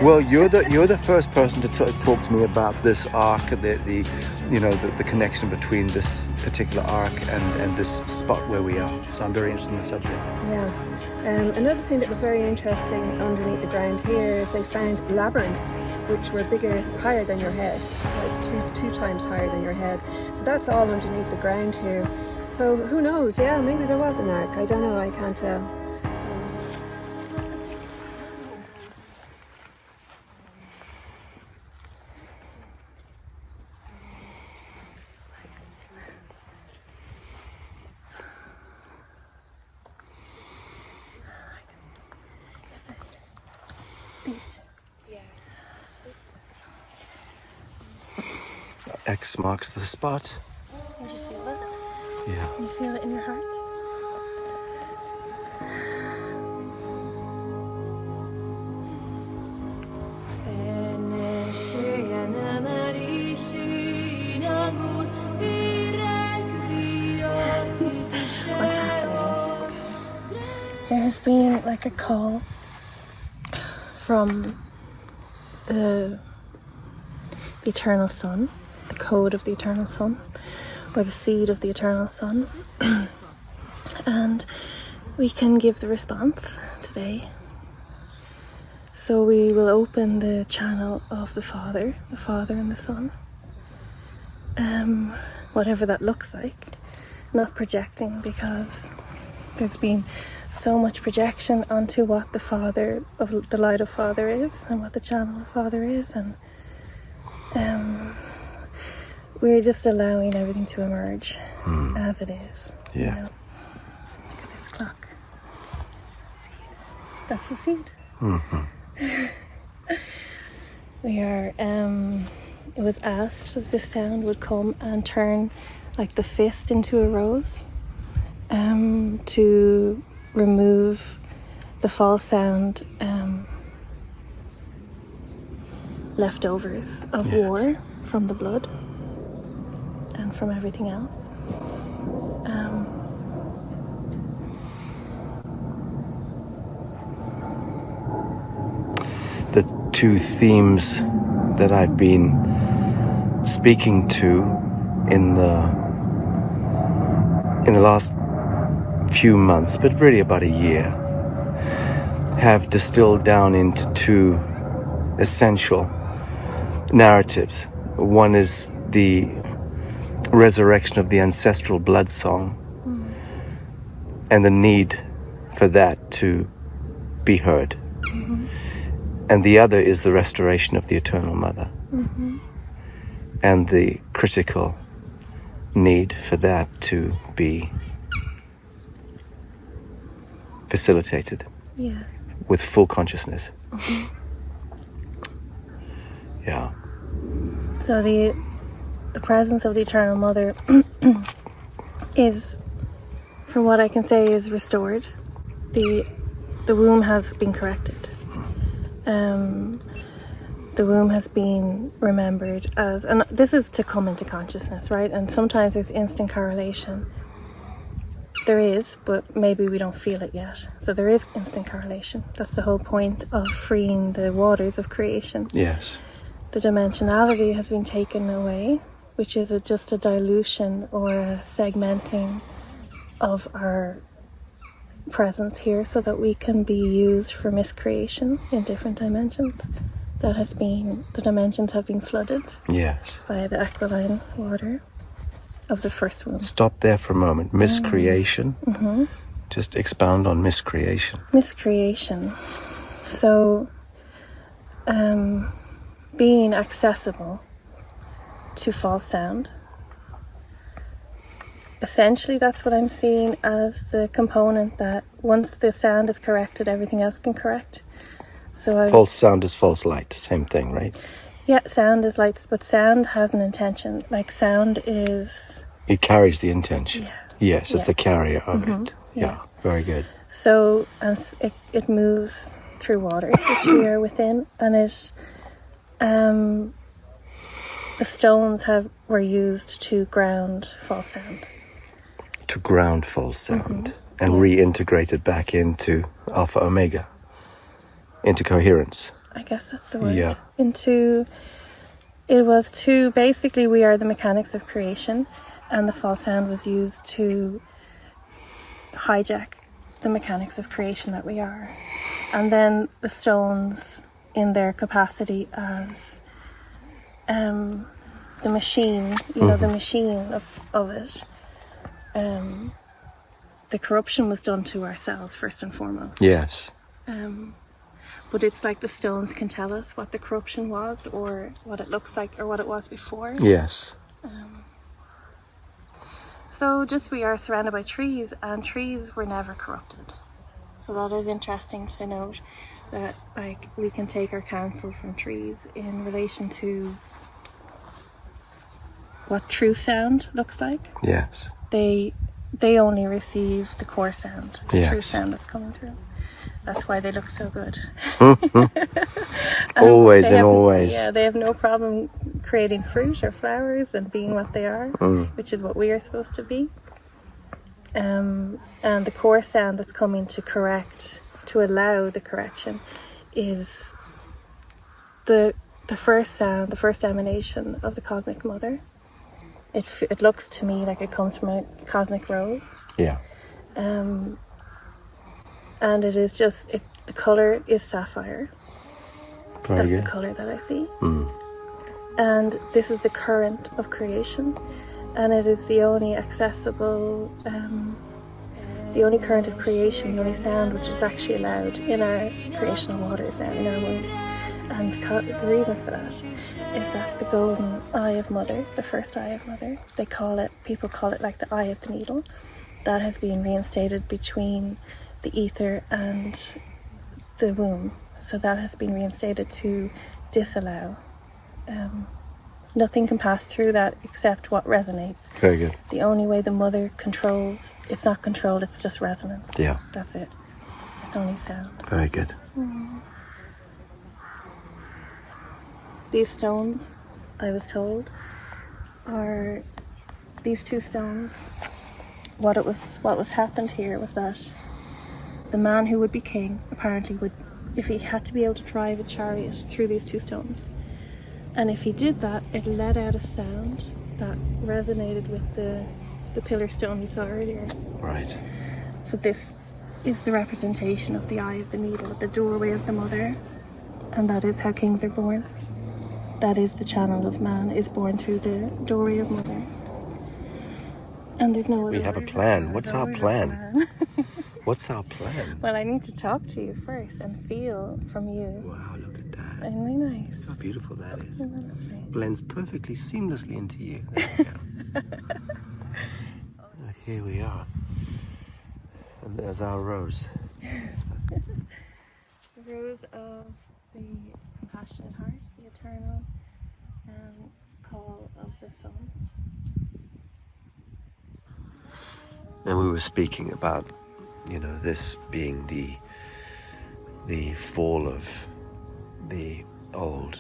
well, you're the first person to talk to me about this ark, the connection between this particular ark and this spot where we are. So I'm very interested in the subject. Yeah. Another thing that was very interesting underneath the ground here is they found labyrinths which were higher than your head, like two times higher than your head. So that's all underneath the ground here. So who knows? Yeah, maybe there was an ark. I don't know. I can't tell. X marks the spot. Did you feel it? Yeah. Can you feel it in your heart? What's happening? There has been like a call from the Eternal Son, the code of the Eternal Son, or the seed of the Eternal Son. And we can give the response today. So we will open the channel of the Father and the Son. Whatever that looks like. Not projecting, because there's been so much projection onto what the Father of the light of Father is and what the channel of Father is, and we're just allowing everything to emerge as it is. Yeah. You know? Look at this clock. Seed. That's the seed. Mm-hmm. We are. It was asked that this sound would come and turn like the fist into a rose, to remove the false sound, leftovers of war from the blood and from everything else. The two themes that I've been speaking to in the last few months, but really about a year, have distilled down into two essential narratives. One is the resurrection of the ancestral blood song and the need for that to be heard. And the other is the restoration of the Eternal Mother and the critical need for that to be facilitated. Yeah. With full consciousness. Yeah. So the presence of the Eternal Mother is, from what I can say, is restored. The womb has been corrected. The womb has been remembered as, and this is to come into consciousness, right? And sometimes there's instant correlation. There is, but maybe we don't feel it yet. So there is instant correlation. That's the whole point of freeing the waters of creation. Yes. The dimensionality has been taken away, which is just a dilution or a segmenting of our presence here so that we can be used for miscreation in different dimensions. That has been, the dimensions have been flooded. Yes. By the alkaline water of the first womb. Stop there for a moment. Miscreation. Mm-hmm. Just expound on miscreation. Miscreation. So, being accessible to false sound. Essentially, that's what I'm seeing as the component that once the sound is corrected, everything else can correct. So false sound is false light. Same thing, right? Yeah, sound is light, but sound has an intention. Like sound is... It carries the intention. Yeah. Yes, it's the carrier of it. Yeah, very good. So it moves through water, which we are within, and it... the stones were used to ground false sound. To ground false sound and reintegrate it back into Alpha Omega, into coherence. I guess that's the word. Yeah. It was to, basically we are the mechanics of creation, and the false sound was used to hijack the mechanics of creation that we are. And then the stones, in their capacity as the machine, the machine of it, the corruption was done to ourselves first and foremost. Yes. But it's like the stones can tell us what the corruption was, or what it looks like, or what it was before. Yes. So just we are surrounded by trees, and trees were never corrupted. So that is interesting to note, that like we can take our counsel from trees in relation to what true sound looks like. Yes. They only receive the core sound, the true sound that's coming through. That's why they look so good. Always and always. Yeah, they have no problem creating fruit or flowers and being what they are, which is what we are supposed to be. And the core sound that's coming to correct, to allow the correction, is the first sound, the first emanation of the Cosmic Mother. It looks to me like it comes from a cosmic rose. Yeah. And it is just, the colour is sapphire. That's the colour that I see. And this is the current of creation. And it is the only accessible, the only current of creation, the only sound which is actually allowed in our creational waters now, in our womb. And the reason for that is that the golden eye of Mother, the first eye of Mother, people call it like the eye of the needle, that has been reinstated between the ether and the womb. So that has been reinstated to disallow. Nothing can pass through that except what resonates. Very good. The only way the mother controls, it's not controlled, it's just resonance. Yeah. That's it. It's only sound. Very good. These stones, I was told, are these two stones. What was happened here was that the man who would be king apparently would, if he had to be able to drive a chariot through these two stones, and if he did that, it let out a sound that resonated with the pillar stone we saw earlier. Right. So this is the representation of the eye of the needle, the doorway of the mother, and that is how kings are born. That is the channel of man, is born through the doorway of mother. And there's no other We have a plan. What's our plan? What's our plan? Well, I need to talk to you first and feel from you. Wow, look at that. Isn't it nice? How beautiful that is. Lovely. Blends perfectly seamlessly into you. There we go. Here we are. And there's our rose. The rose of the compassionate heart, the eternal call of the sun. And we were speaking about, this being the fall of the old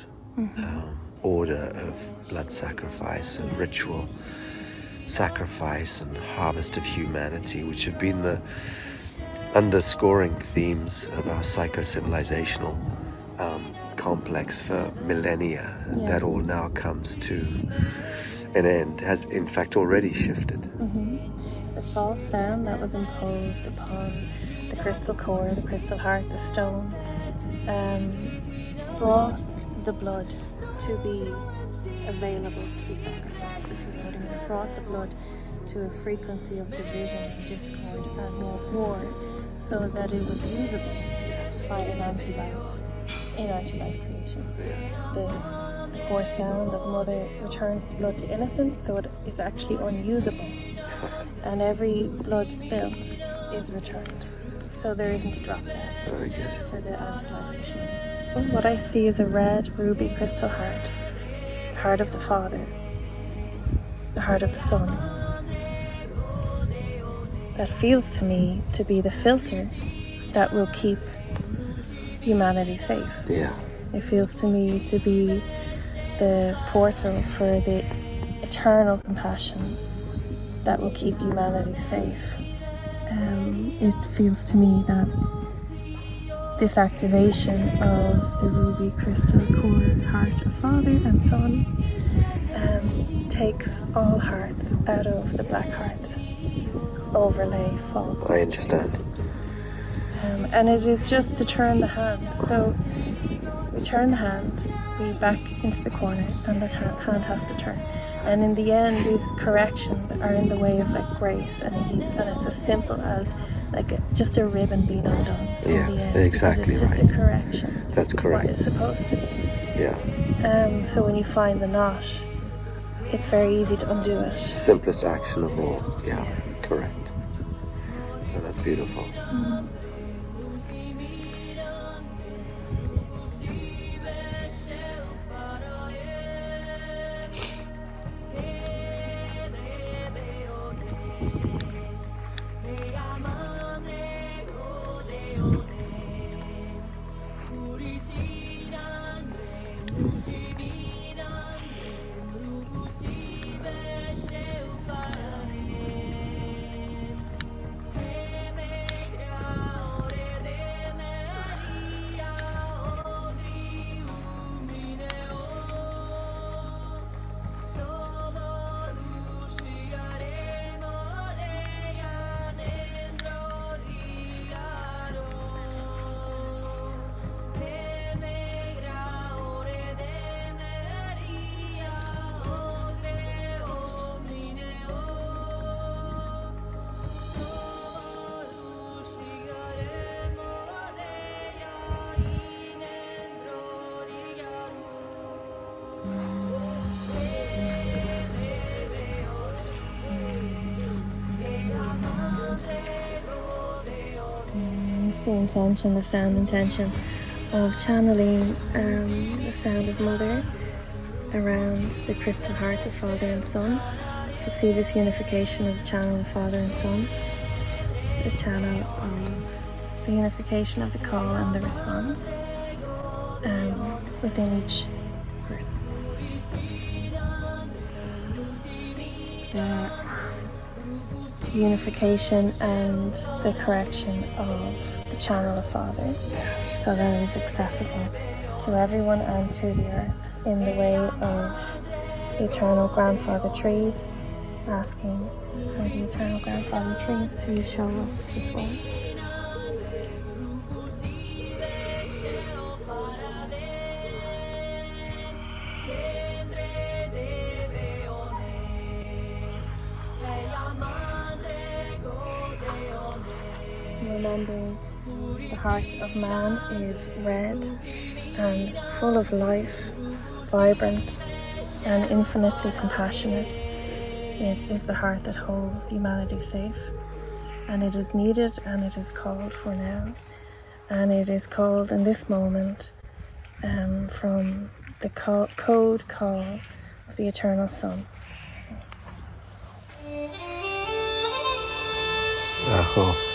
order of blood sacrifice and ritual sacrifice and harvest of humanity, which have been the underscoring themes of our psycho-civilizational complex for millennia. And that all now comes to an end, has in fact already shifted. The false sound that was imposed upon the crystal core, the crystal heart, the stone, brought the blood to be available to be sacrificed, if you know what I mean. It brought the blood to a frequency of division and discord and war, so that it was usable by an anti-life creation. The core sound of Mother returns the blood to innocence, so it is actually unusable. And every blood spilt is returned. So there isn't a drop there. Very good. For the anti-life machine. What I see is a red ruby crystal heart. The heart of the Father. The heart of the Son. That feels to me to be the filter that will keep humanity safe. Yeah. It feels to me to be the portal for the eternal compassion that will keep humanity safe. It feels to me that this activation of the ruby crystal core heart of Father and Son takes all hearts out of the black heart overlay false. I understand. And it is just to turn the hand. So we turn the hand, we back into the corner, and that hand has to turn. And in the end, these corrections are in the way of like grace and ease, and it's as simple as like just a ribbon being undone. Yeah, in the end, exactly it's just right. a correction. That's correct. What it's supposed to be. Yeah. So when you find the knot, it's very easy to undo it. Simplest action of all. Yeah, correct. And that's beautiful. The intention, the sound intention of channeling the sound of Mother around the crystal heart of Father and Son, to see this unification of the channel of Father and Son, the channel of the unification of the call and the response within each person. The unification and the correction of the channel of Father, so that it is accessible to everyone and to the earth, in the way of the eternal grandfather trees, asking for the eternal grandfather trees to show us this way. Remembering the heart of man is red and full of life, vibrant and infinitely compassionate. It is the heart that holds humanity safe. and it is needed, and it is called for now, and it is called in this moment from the code call of the Eternal Sun. Aho.